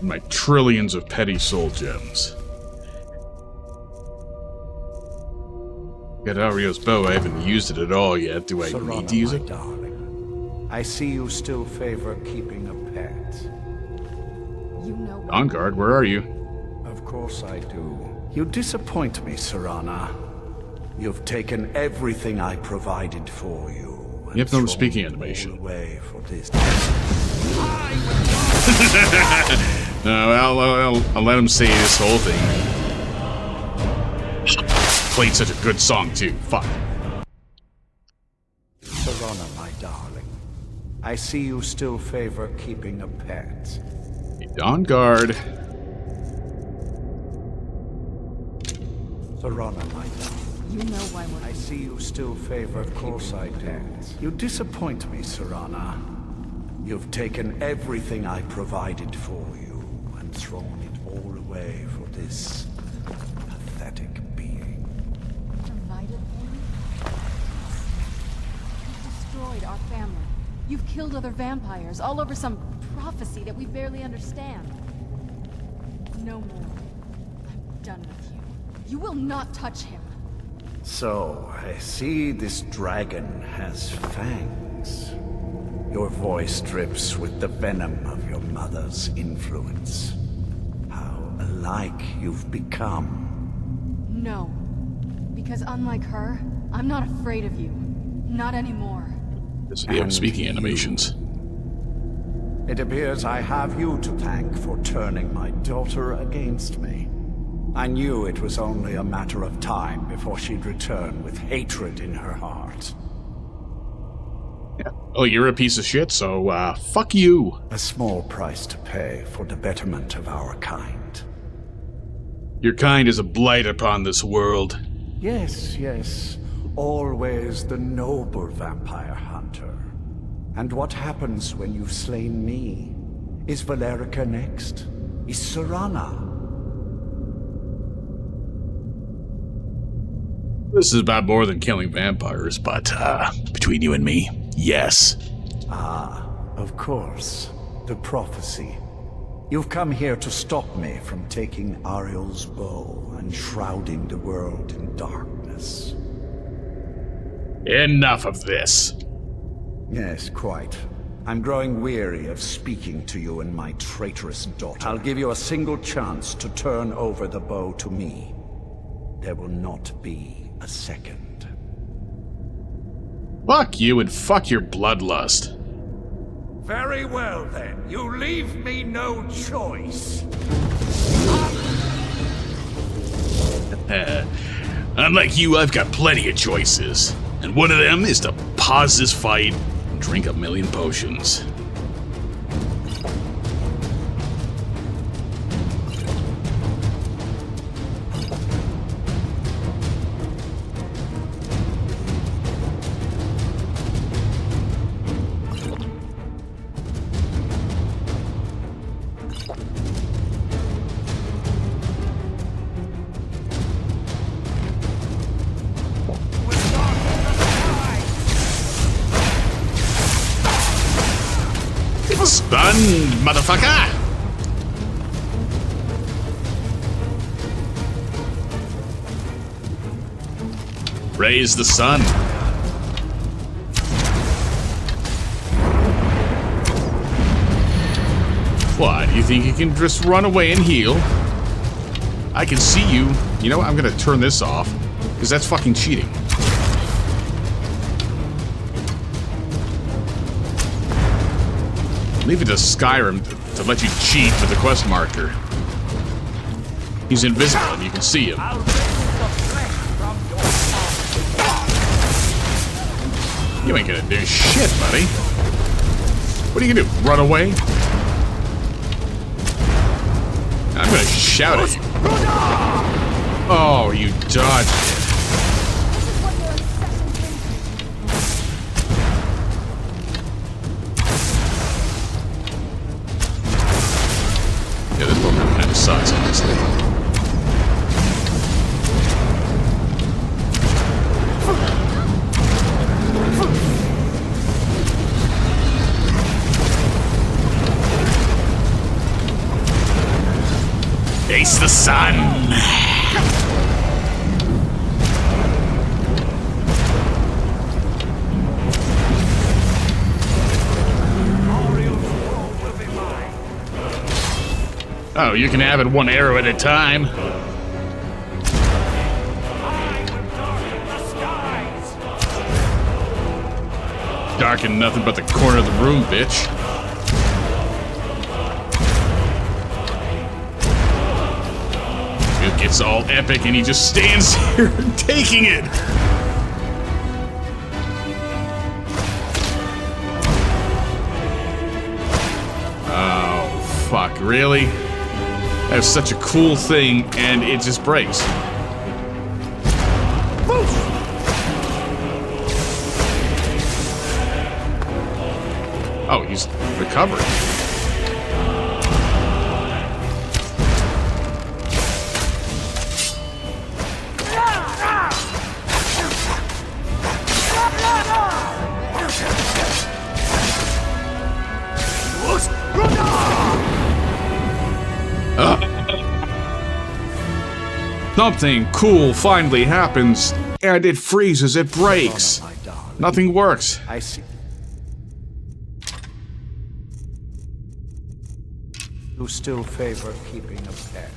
My trillions of petty soul gems. Got Ario's bow. I haven't used it at all yet. Do I need to use it? Darling, I see you still favor keeping a pet. You know. Dawnguard, where are you? Of course I do. You disappoint me, Serana. You've taken everything I provided for you. You have no speaking animation. Away for this. No, I'll let him say this whole thing. Played such a good song too. Fuck. Serana, my darling, I see you still favor keeping a pet. Hey, Dawnguard. Serana, my darling. You know why we're... I see you still favor. Of course I do. You disappoint me, Serana. You've taken everything I provided for you and thrown it all away for this pathetic being. Provided for you? You've destroyed our family. You've killed other vampires, all over some prophecy that we barely understand. No more. I'm done with you. You will not touch him. So, I see this dragon has fangs. Your voice drips with the venom of your mother's influence. How alike you've become. No. Because unlike her, I'm not afraid of you. Not anymore. We have speaking animations. It appears I have you to thank for turning my daughter against me. I knew it was only a matter of time before she'd return with hatred in her heart. Yeah. Oh, you're a piece of shit, so, fuck you. A small price to pay for the betterment of our kind. Your kind is a blight upon this world. Yes, yes. Always the noble vampire hunter. And what happens when you've slain me? Is Valerica next? Is Serana? This is about more than killing vampires, but, between you and me, yes. Ah, of course. The prophecy. You've come here to stop me from taking Ariel's bow and shrouding the world in darkness. Enough of this. Yes, quite. I'm growing weary of speaking to you and my traitorous daughter. I'll give you a single chance to turn over the bow to me. There will not be a second. Fuck you and fuck your bloodlust. Very well then. You leave me no choice. Unlike you, I've got plenty of choices. And one of them is to pause this fight and drink a million potions. Stunned, motherfucker! Raise the sun. What, you think you can just run away and heal? I can see you. You know what, I'm gonna turn this off, because that's fucking cheating. Leave it to Skyrim to let you cheat with the quest marker. He's invisible and you can see him. You ain't gonna do shit, buddy. What are you gonna do, run away? I'm gonna shout at you. Oh, you dodged it. Yeah, this Pokemon kind of sucks, honestly. Face the sun! Oh, you can have it one arrow at a time. Darken nothing but the corner of the room, bitch. It gets all epic and he just stands here taking it. Oh, fuck, really? That's such a cool thing and it just breaks. Oh, he's recovering. Something cool finally happens, and it freezes, it breaks. Nothing works. I see. You still favor keeping a pet?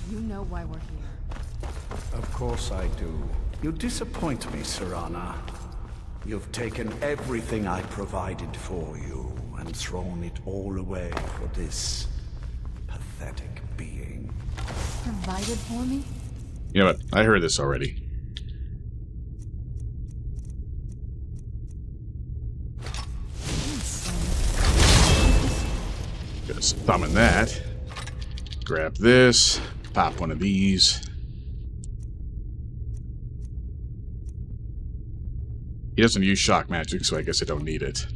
You know why we're here. Of course I do. You disappoint me, Serana. You've taken everything I provided for you and thrown it all away for this pathetic being. Provided for me? You know what? I heard this already. Just summon that. Grab this. Pop one of these. He doesn't use shock magic, so I guess I don't need it.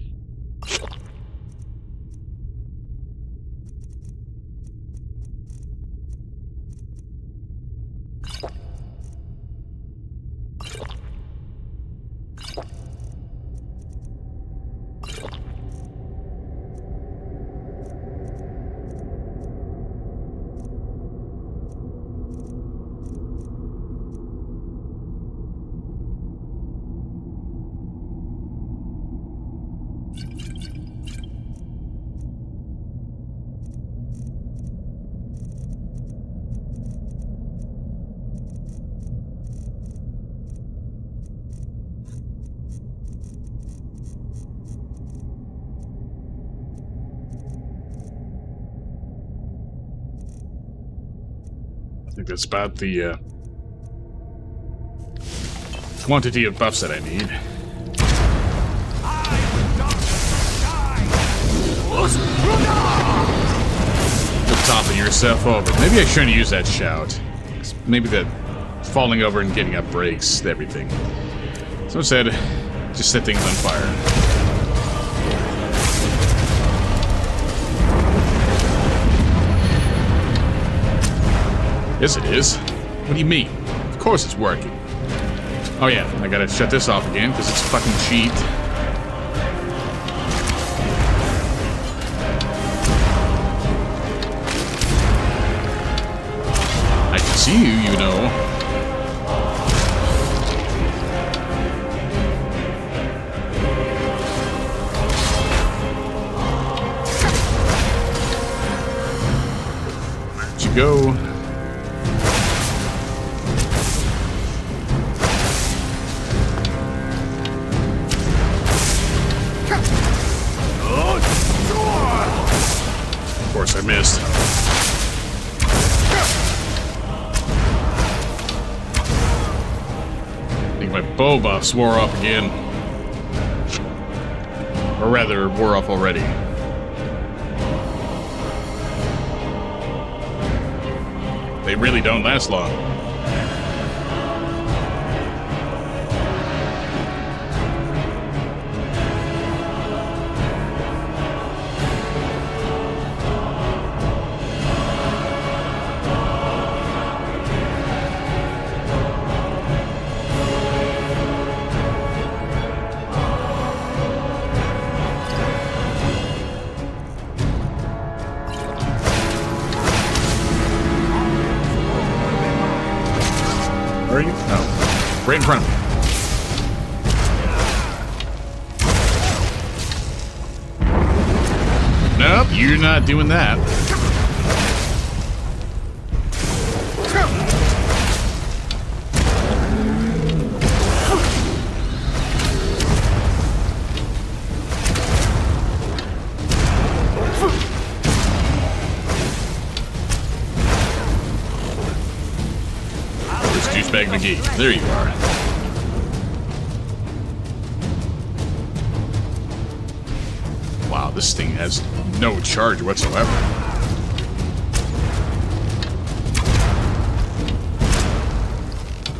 I think that's about the quantity of buffs that I need. Just topping yourself over. Maybe I shouldn't use that shout. Maybe the falling over and getting up breaks everything. So instead, just set things on fire. Yes, it is. What do you mean? Of course it's working. Oh yeah, I gotta shut this off again, because it's fucking cheat. I can see you, you know. Where'd you go? Of course I missed. I think my bow buffs wore off again. Or rather, wore off already. They really don't last long. You're not doing that. Where's Douchebag McGee? There you are. Wow, this thing has no charge whatsoever.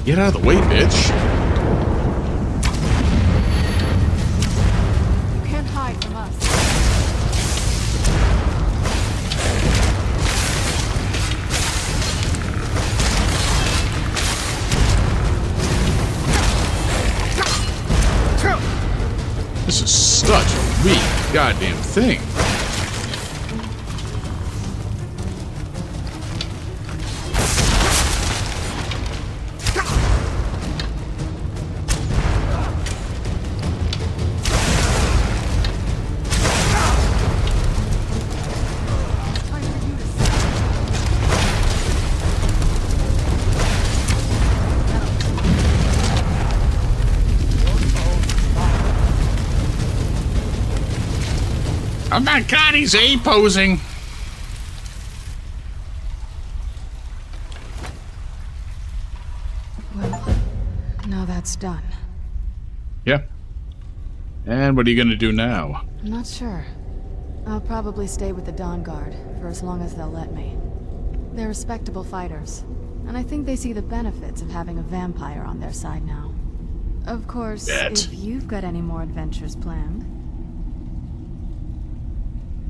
Get out of the way, bitch. You can't hide from us. This is such a weak goddamn thing. Oh my god, he's A-posing! Well, now that's done. Yeah. And what are you gonna do now? I'm not sure. I'll probably stay with the Dawnguard for as long as they'll let me. They're respectable fighters, and I think they see the benefits of having a vampire on their side now. Of course, if you've got any more adventures planned.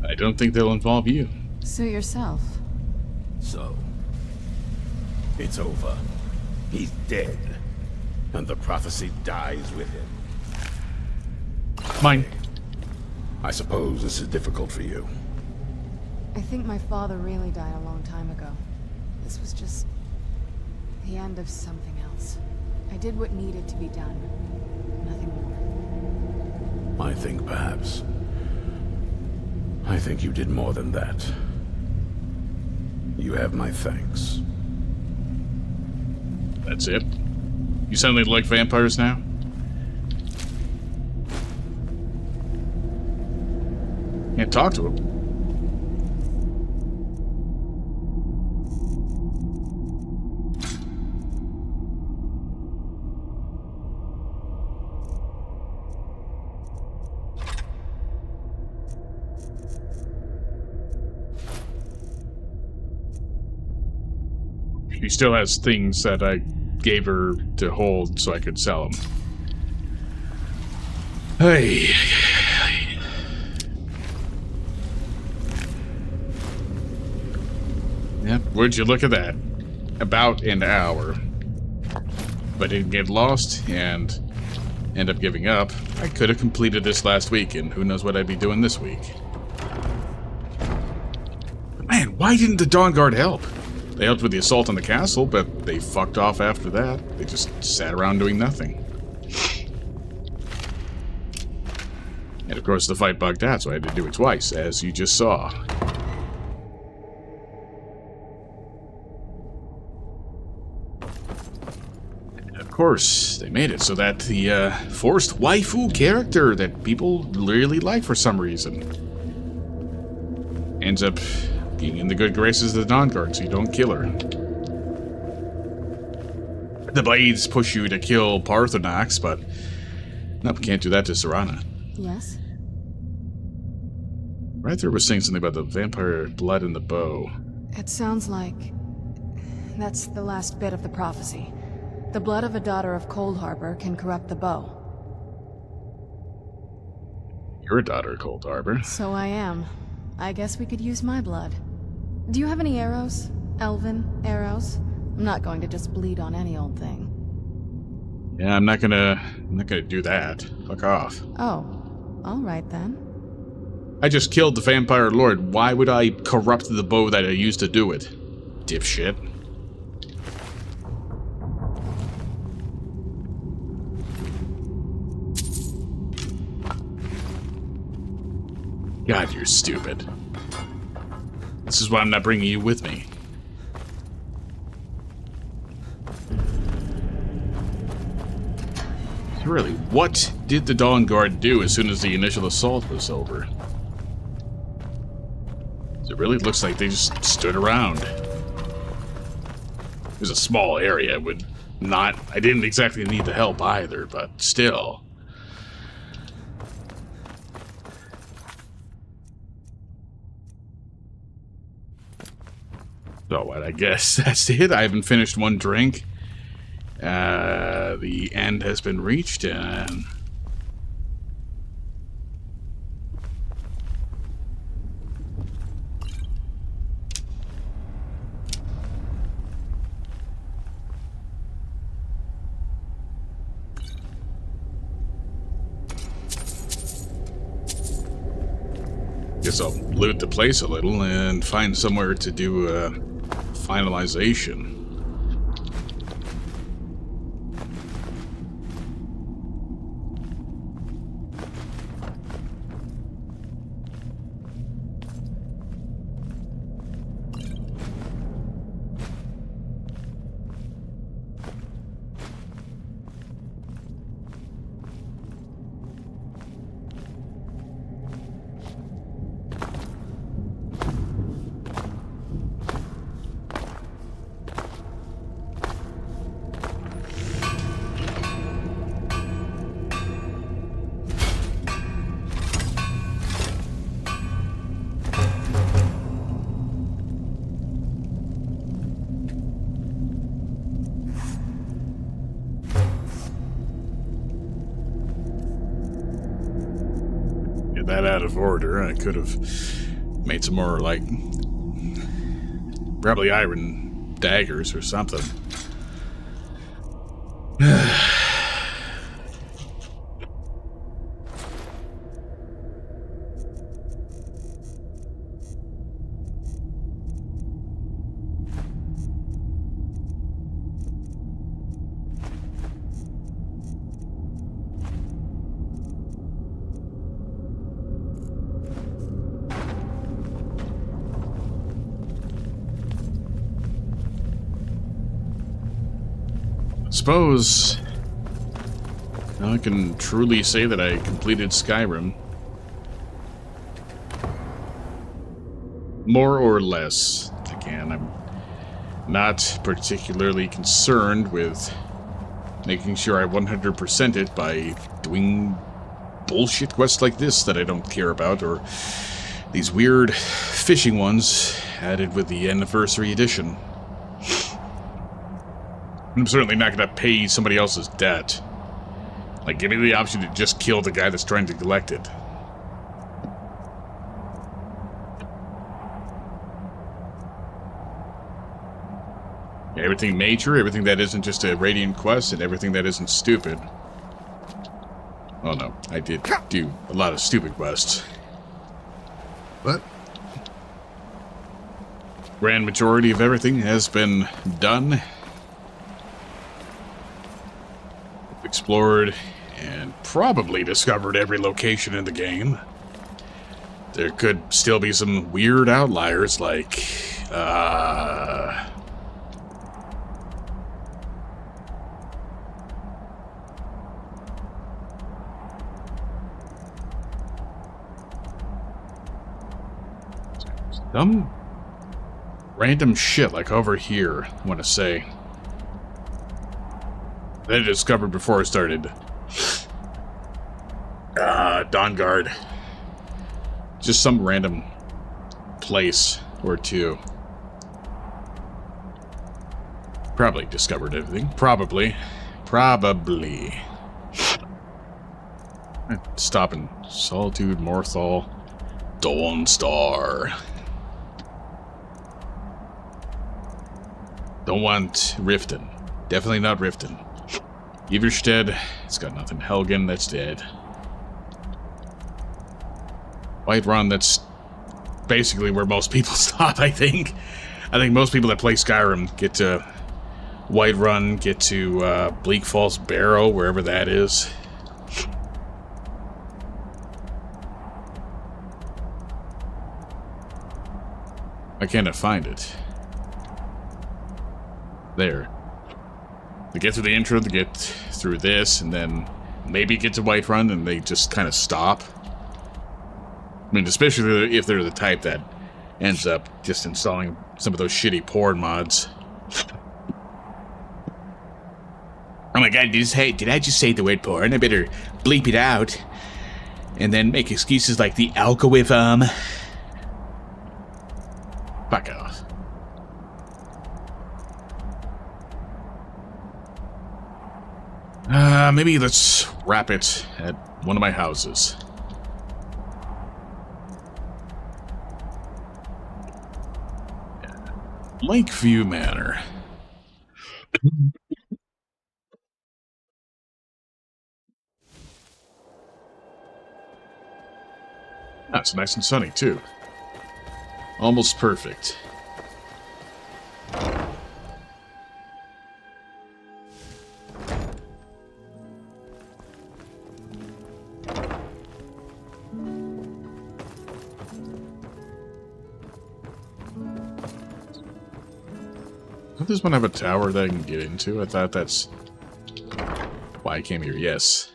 I don't think they'll involve you. Suit yourself. So, it's over. He's dead. And the prophecy dies with him. Mine. I suppose this is difficult for you. I think my father really died a long time ago. This was just the end of something else. I did what needed to be done. Nothing more. I think perhaps. I think you did more than that. You have my thanks. That's it? You suddenly like vampires now? Can't talk to him. She still has things that I gave her to hold so I could sell them. Hey. Yep, would you look at that? About an hour. If I didn't get lost and end up giving up, I could have completed this last week, and who knows what I'd be doing this week. Man, why didn't the Dawnguard help? They helped with the assault on the castle, but they fucked off after that. They just sat around doing nothing. And of course the fight bugged out, so I had to do it twice, as you just saw. And of course, they made it so that the forced waifu character that people really like for some reason ends up being in the good graces of the Dawnguard, so you don't kill her. The blades push you to kill Parthenax, but no, we can't do that to Serana. Yes? Right there was saying something about the vampire blood in the bow. It sounds like that's the last bit of the prophecy. The blood of a daughter of Cold Harbor can corrupt the bow. You're a daughter of Cold Harbor. So I am. I guess we could use my blood. Do you have any arrows? Elven arrows? I'm not going to just bleed on any old thing. Yeah, I'm not gonna do that. Fuck off. Oh, all right then. I just killed the vampire lord. Why would I corrupt the bow that I used to do it? Dipshit. God, you're stupid. This is why I'm not bringing you with me. So really, what did the Dawnguard do as soon as the initial assault was over? It really looks like they just stood around. It was a small area. I didn't exactly need the help either, but still. So what, I guess that's it. I haven't finished one drink. The end has been reached, and... guess I'll loot the place a little and find somewhere to do a finalization. That out of order. I could have made some more, like, probably iron daggers or something. Suppose now I can truly say that I completed Skyrim. More or less. Again, I'm not particularly concerned with making sure I 100% it by doing bullshit quests like this that I don't care about, or these weird fishing ones added with the anniversary edition. I'm certainly not going to pay somebody else's debt. Like, give me the option to just kill the guy that's trying to collect it. Everything major, everything that isn't just a Radiant quest, and everything that isn't stupid. Oh no, I did do a lot of stupid quests. But grand majority of everything has been done. Explored and probably discovered every location in the game. There could still be some weird outliers like some random shit like over here, I want to say. That I discovered before I started. Dawnguard. Just some random place or two. Probably discovered everything. Probably. Stop in Solitude, Morthal, Dawnstar. Don't want Riften. Definitely not Riften. Everstead, it's got nothing. Helgen, that's dead. Whiterun, that's basically where most people stop, I think. I think most people that play Skyrim get to Whiterun, get to Bleak Falls Barrow, wherever that is. I cannot find it. There. They get through the intro, they get through this, and then maybe get to Whiterun, and they just kind of stop. I mean, especially if they're the type that ends up just installing some of those shitty porn mods. Oh my god, did I just say the word porn? I better bleep it out. And then make excuses like the algorithm. Fuck off. Maybe let's wrap it at one of my houses. Lakeview Manor. That's nice and sunny, too. Almost perfect. Does this one have a tower that I can get into? I thought that's why I came here. Yes.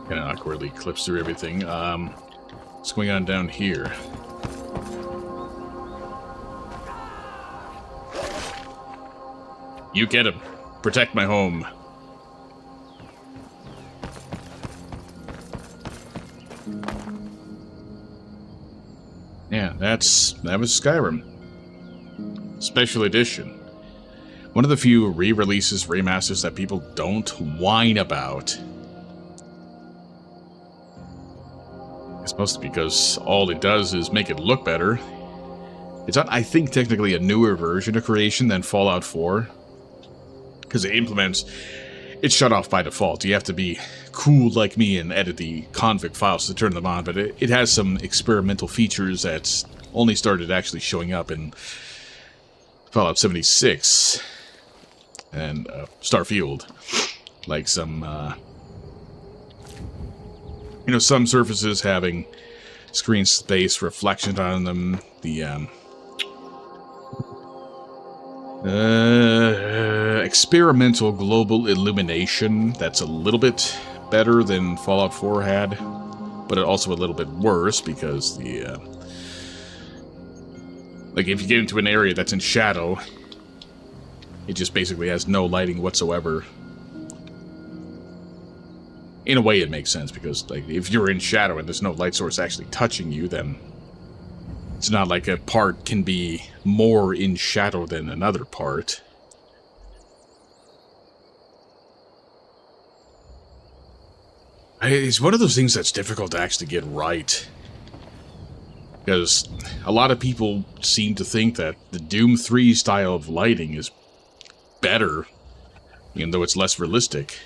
Kind of awkwardly clips through everything. What's going on down here? You get him. Protect my home. Yeah, that was Skyrim. Special edition. One of the few re-releases, remasters that people don't whine about. It's mostly because all it does is make it look better. It's not, I think, technically a newer version of Creation than Fallout 4. Because it implements... It's shut off by default. You have to be cool like me and edit the config files to turn them on, but it has some experimental features that only started actually showing up in Fallout 76 and Starfield. Like some, you know, some surfaces having screen space reflections on them, the, experimental global illumination that's a little bit better than Fallout 4 had, but also a little bit worse because the, like if you get into an area that's in shadow, it just basically has no lighting whatsoever. In a way it makes sense because, like, if you're in shadow and there's no light source actually touching you, then it's not like a part can be more in shadow than another part. It's one of those things that's difficult to actually get right. Because a lot of people seem to think that the Doom 3 style of lighting is better, even though it's less realistic.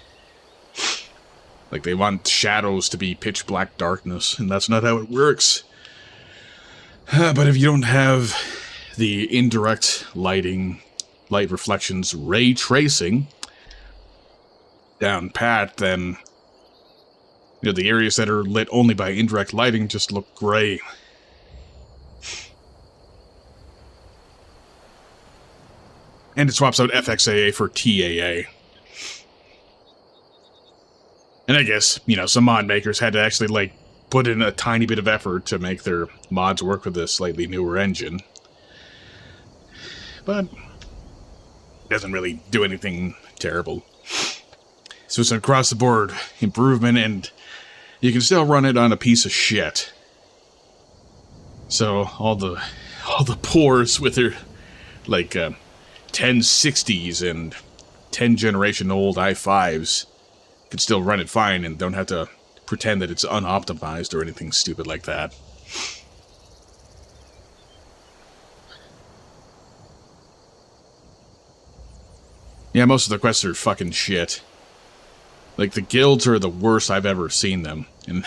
Like, they want shadows to be pitch black darkness, and that's not how it works. But if you don't have the indirect lighting, light reflections, ray tracing down pat, then you know, the areas that are lit only by indirect lighting just look gray. And it swaps out FXAA for TAA. And I guess, you know, some mod makers had to actually, like, put in a tiny bit of effort to make their mods work with a slightly newer engine. But it doesn't really do anything terrible. So it's an across-the-board improvement, and you can still run it on a piece of shit. So all the poors with their, like, 1060s and 10-generation-old i5s can still run it fine and don't have to pretend that it's unoptimized or anything stupid like that. Yeah, most of the quests are fucking shit. Like, the guilds are the worst I've ever seen them, and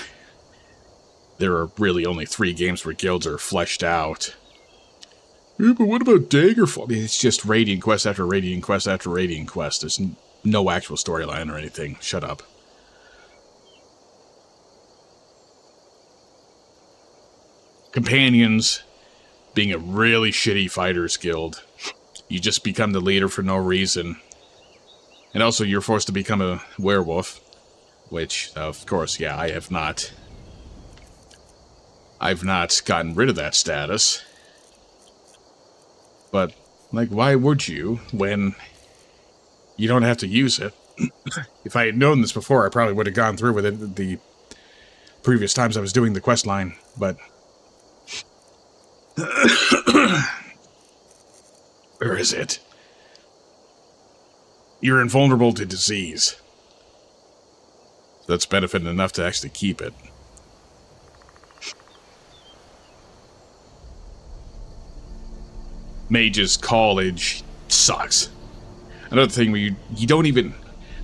there are really only 3 games where guilds are fleshed out. Yeah, but what about Daggerfall? I mean, it's just Radiant quest after Radiant quest after Radiant quest. There's no actual storyline or anything. Shut up. Companions being a really shitty fighters guild. You just become the leader for no reason. And also you're forced to become a werewolf. Which, of course, yeah, I've not gotten rid of that status. But, like, why would you when you don't have to use it? If I had known this before, I probably would have gone through with it the previous times I was doing the quest line, but... Where is it? You're invulnerable to disease. That's benefit enough to actually keep it. Mage's College sucks. Another thing where you don't even...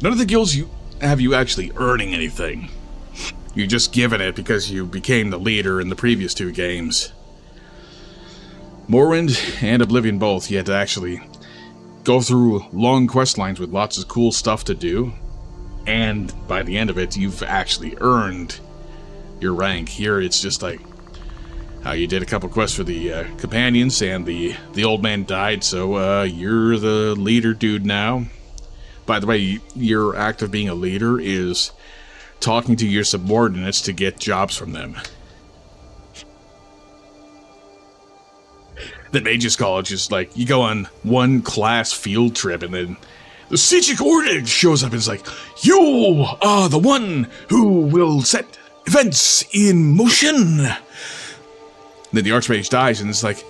None of the guilds have you actually earning anything. You're just given it because you became the leader in the previous 2 games. Morrowind and Oblivion both, you had to actually go through long quest lines with lots of cool stuff to do. And by the end of it, you've actually earned your rank. Here, it's just like... you did a couple quests for the companions, and the old man died, so you're the leader dude now. By the way, your act of being a leader is talking to your subordinates to get jobs from them. The Mage's College is like, you go on one class field trip, and then the Siege Order shows up and is like, you are the one who will set events in motion. Then the Archmage dies, and it's like,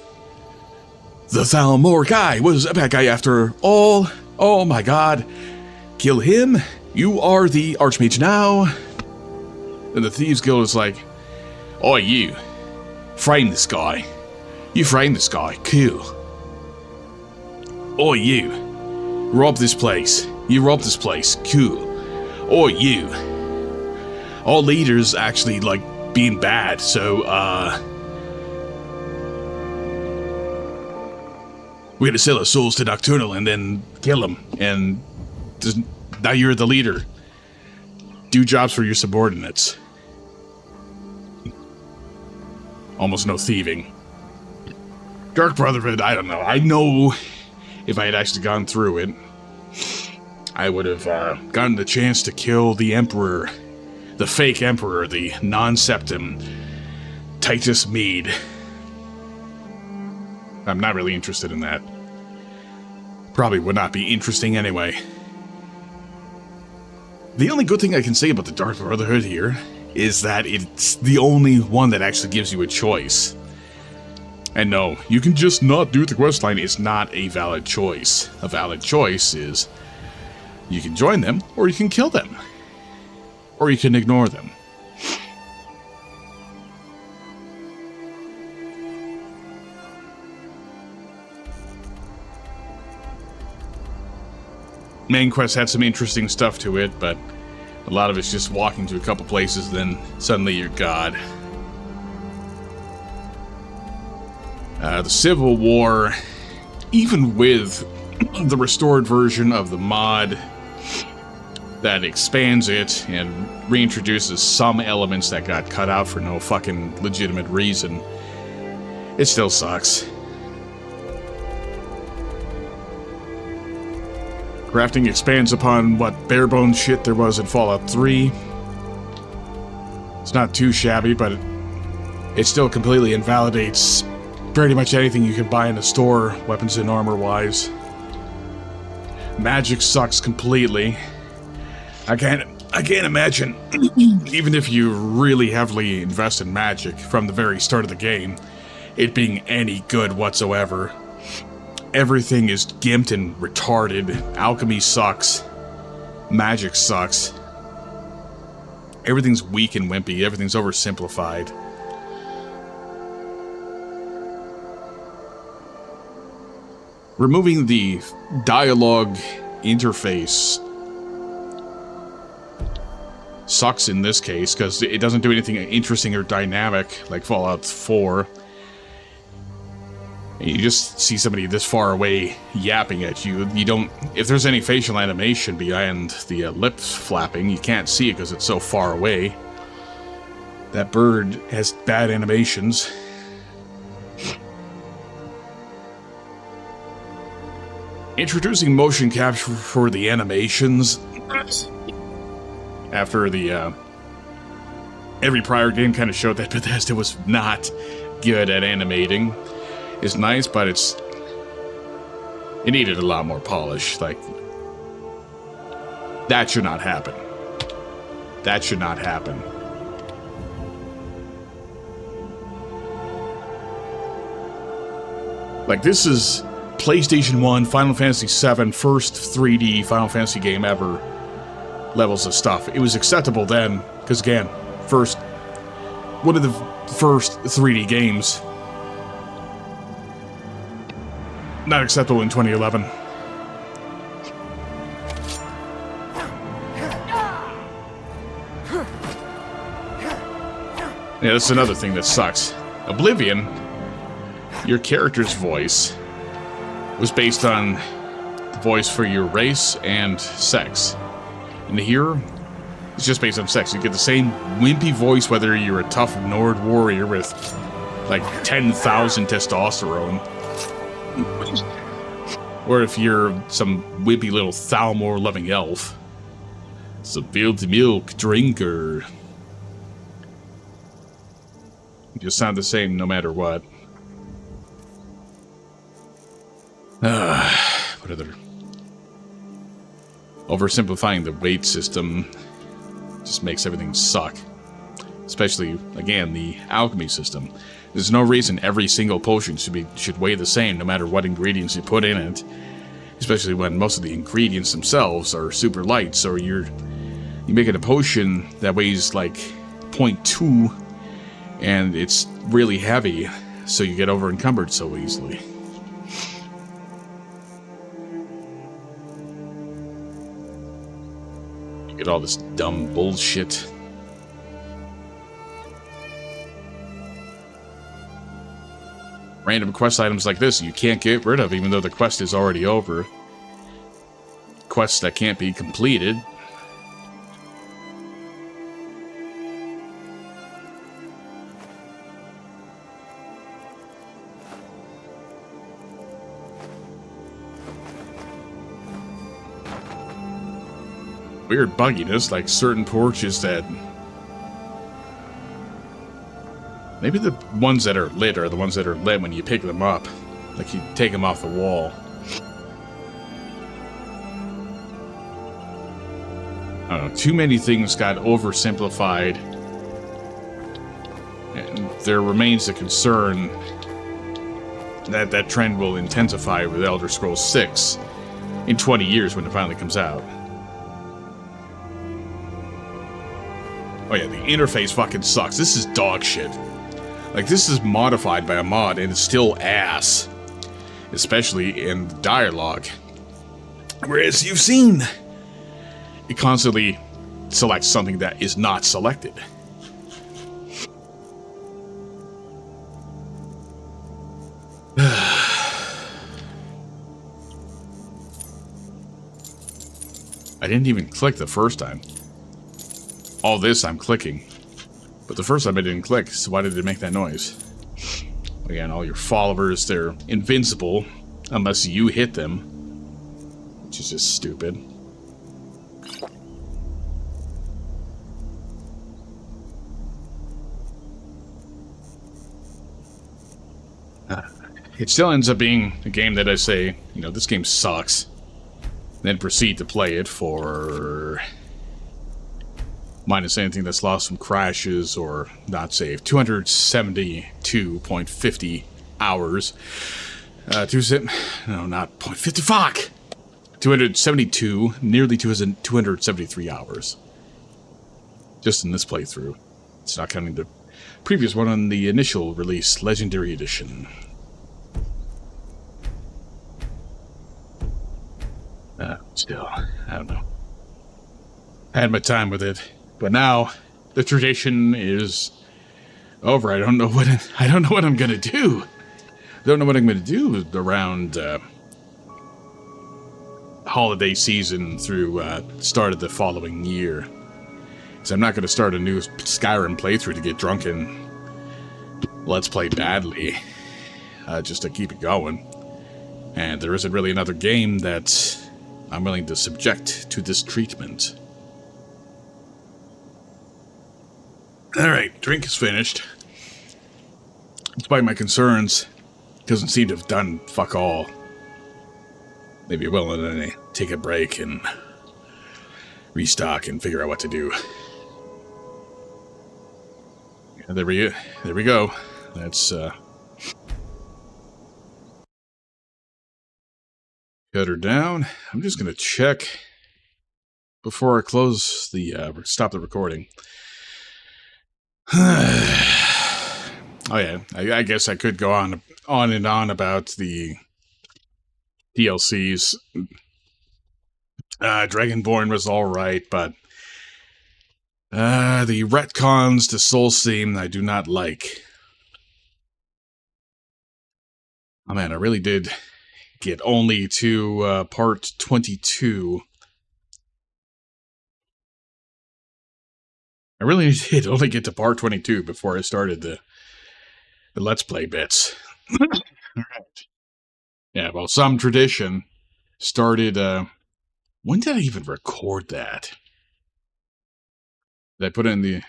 the Thalmor guy was a bad guy after all. Oh my god. Kill him. You are the Archmage now. And the Thieves Guild is like, oh, you. Frame this guy. You frame this guy. Cool. Oh, you. Rob this place. You rob this place. Cool. Or you. All leaders actually like being bad, so, we're gonna sell our souls to Nocturnal and then kill him. And now you're the leader. Do jobs for your subordinates. Almost no thieving. Dark Brotherhood, I don't know. I know if I had actually gone through it, I would have gotten the chance to kill the Emperor. The fake Emperor, the non-septum, Titus Mead. I'm not really interested in that. Probably would not be interesting anyway. The only good thing I can say about the Dark Brotherhood here is that it's the only one that actually gives you a choice. And no, you can just not do the questline. It's not a valid choice. A valid choice is you can join them, or you can kill them. Or you can ignore them. Main quest had some interesting stuff to it, but a lot of it's just walking to a couple places, then suddenly you're God. The Civil War, even with the restored version of the mod that expands it and reintroduces some elements that got cut out for no fucking legitimate reason, it still sucks. Crafting expands upon what bare-bones shit there was in Fallout 3. It's not too shabby, but it still completely invalidates pretty much anything you can buy in the store, weapons and armor-wise. Magic sucks completely. I can't imagine, even if you really heavily invest in magic from the very start of the game, it being any good whatsoever. Everything is gimped and retarded. Alchemy sucks. Magic sucks. Everything's weak and wimpy. Everything's oversimplified. Removing the dialogue interface sucks in this case, because it doesn't do anything interesting or dynamic like Fallout 4. and you just see somebody this far away yapping at you. You don't, if there's any facial animation behind the lips flapping, you can't see it because it's so far away. That bird has bad animations. Introducing motion capture for the animations. After the, every prior game kind of showed that Bethesda was not good at animating. It's nice, but it needed a lot more polish. Like, that should not happen. That should not happen. Like, this is PlayStation 1, Final Fantasy VII, first 3D Final Fantasy game ever levels of stuff. It was acceptable then, because again, one of the first 3D games. Not acceptable in 2011. Yeah, that's another thing that sucks. Oblivion, your character's voice was based on the voice for your race and sex. And here, it's just based on sex. You get the same wimpy voice whether you're a tough Nord warrior with like 10,000 testosterone, or if you're some wimpy little Thalmor-loving elf. Some filthy milk drinker. You just sound the same no matter what. What other... Oversimplifying the weight system just makes everything suck. Especially, again, the alchemy system. There's no reason every single potion should weigh the same no matter what ingredients you put in it. Especially when most of the ingredients themselves are super light, so you make it a potion that weighs like 0.2 and it's really heavy, so you get over encumbered so easily. You get all this dumb bullshit. Random quest items like this you can't get rid of even though the quest is already over. Quests that can't be completed. Weird bugginess, like certain porches that... Maybe the ones that are lit are the ones that are lit when you pick them up. Like you take them off the wall. I don't know, too many things got oversimplified. And there remains a concern that that trend will intensify with Elder Scrolls 6 in 20 years when it finally comes out. Oh yeah, the interface fucking sucks. This is dog shit. Like, this is modified by a mod, and it's still ass. Especially in the dialogue. Whereas you've seen, it constantly selects something that is not selected. I didn't even click the first time. All this I'm clicking. But the first time I didn't click, so why did it make that noise? Again, all your followers, they're invincible unless you hit them. Which is just stupid. It still ends up being a game that I say, you know, this game sucks. Then proceed to play it for... minus anything that's lost from crashes or not saved. 272.50 hours. No, not 0.50, fuck! 272, nearly 273 hours. Just in this playthrough. It's not counting the previous one on the initial release, Legendary Edition. Still, I don't know. I had my time with it. But now, the tradition is over. I don't know what I'm gonna do. Don't know what I'm going to do around holiday season through start of the following year. Because I'm not going to start a new Skyrim playthrough to get drunk and let's play badly. Just to keep it going. And there isn't really another game that I'm willing to subject to this treatment. Alright, drink is finished. Despite my concerns, doesn't seem to have done fuck all. Maybe willing to take a break and restock and figure out what to do. Yeah, there we go. That's cut her down. I'm just gonna check before I close the stop the recording. Oh yeah, I guess I could go on and on about the DLCs. Dragonborn was alright, but the retcons to Soul theme I do not like. Oh man, I really did get only to part 22. I really did only get to part 22 before I started the Let's Play bits. Alright. Yeah, well, some tradition started, when did I even record that? Did I put it in the...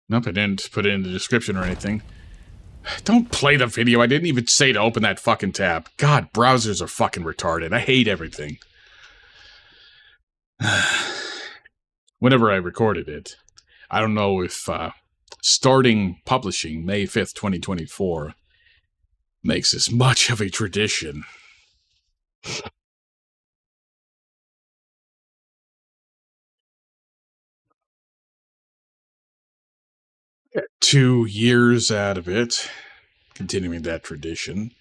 Nope, I didn't put it in the description or anything. Don't play the video, I didn't even say to open that fucking tab. God, browsers are fucking retarded. I hate everything. Whenever I recorded it, I don't know if starting publishing May 5th, 2024 makes as much of a tradition. Got 2 years out of it, continuing that tradition.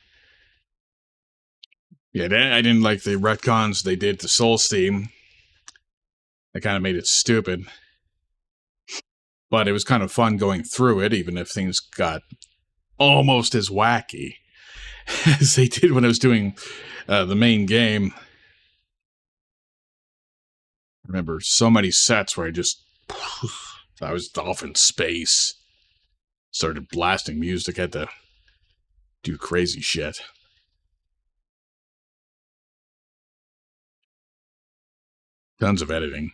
Yeah, I didn't like the retcons they did to Soul's theme. That kind of made it stupid. But it was kind of fun going through it, even if things got almost as wacky as they did when I was doing the main game. I remember so many sets where I was off in space. Started blasting music, had to do crazy shit. Tons of editing.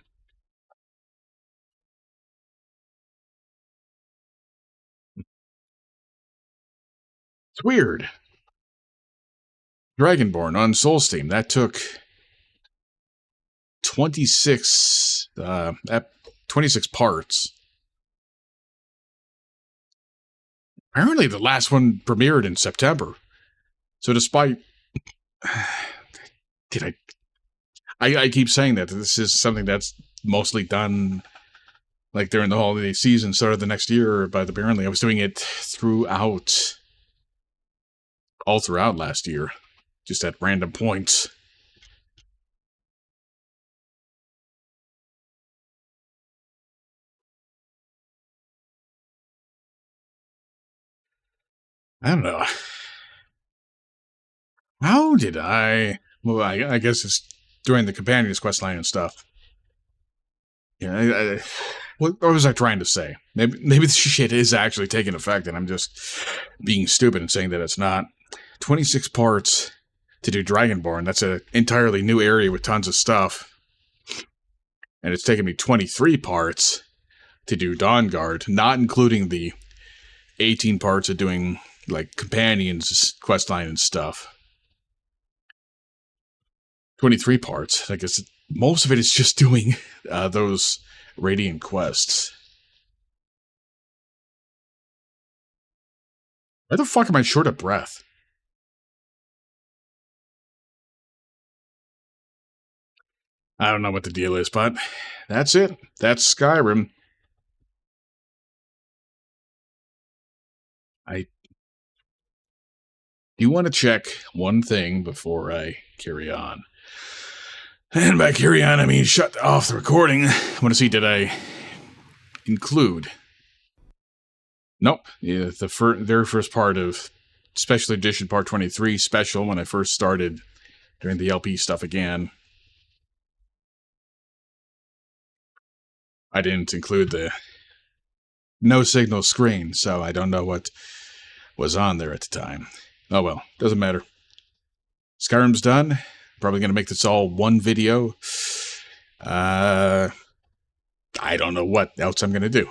It's weird. Dragonborn on Soul Steam, that took 26 parts. Apparently the last one premiered in September. So despite... I keep saying that this is something that's mostly done like during the holiday season, start of the next year, but apparently I was doing it all throughout last year, just at random points. I don't know. How did I... Well, I guess it's during the Companion's questline and stuff. Yeah, what was I trying to say? Maybe this shit is actually taking effect, and I'm just being stupid and saying that it's not. 26 parts to do Dragonborn. That's an entirely new area with tons of stuff. And it's taken me 23 parts to do Dawnguard, not including the 18 parts of doing, like, Companion's questline and stuff. 23 parts. I guess most of it is just doing those Radiant quests. Why the fuck am I short of breath? I don't know what the deal is, but that's it. That's Skyrim. I do want to check one thing before I carry on. And by carry on, I mean shut off the recording. I want to see, did I include Nope. Yeah, their first part of Special Edition Part 23 special when I first started doing the LP stuff again. I didn't include the no signal screen, so I don't know what was on there at the time. Oh well, doesn't matter. Skyrim's done. Probably going to make this all one video. I don't know what else I'm going to do.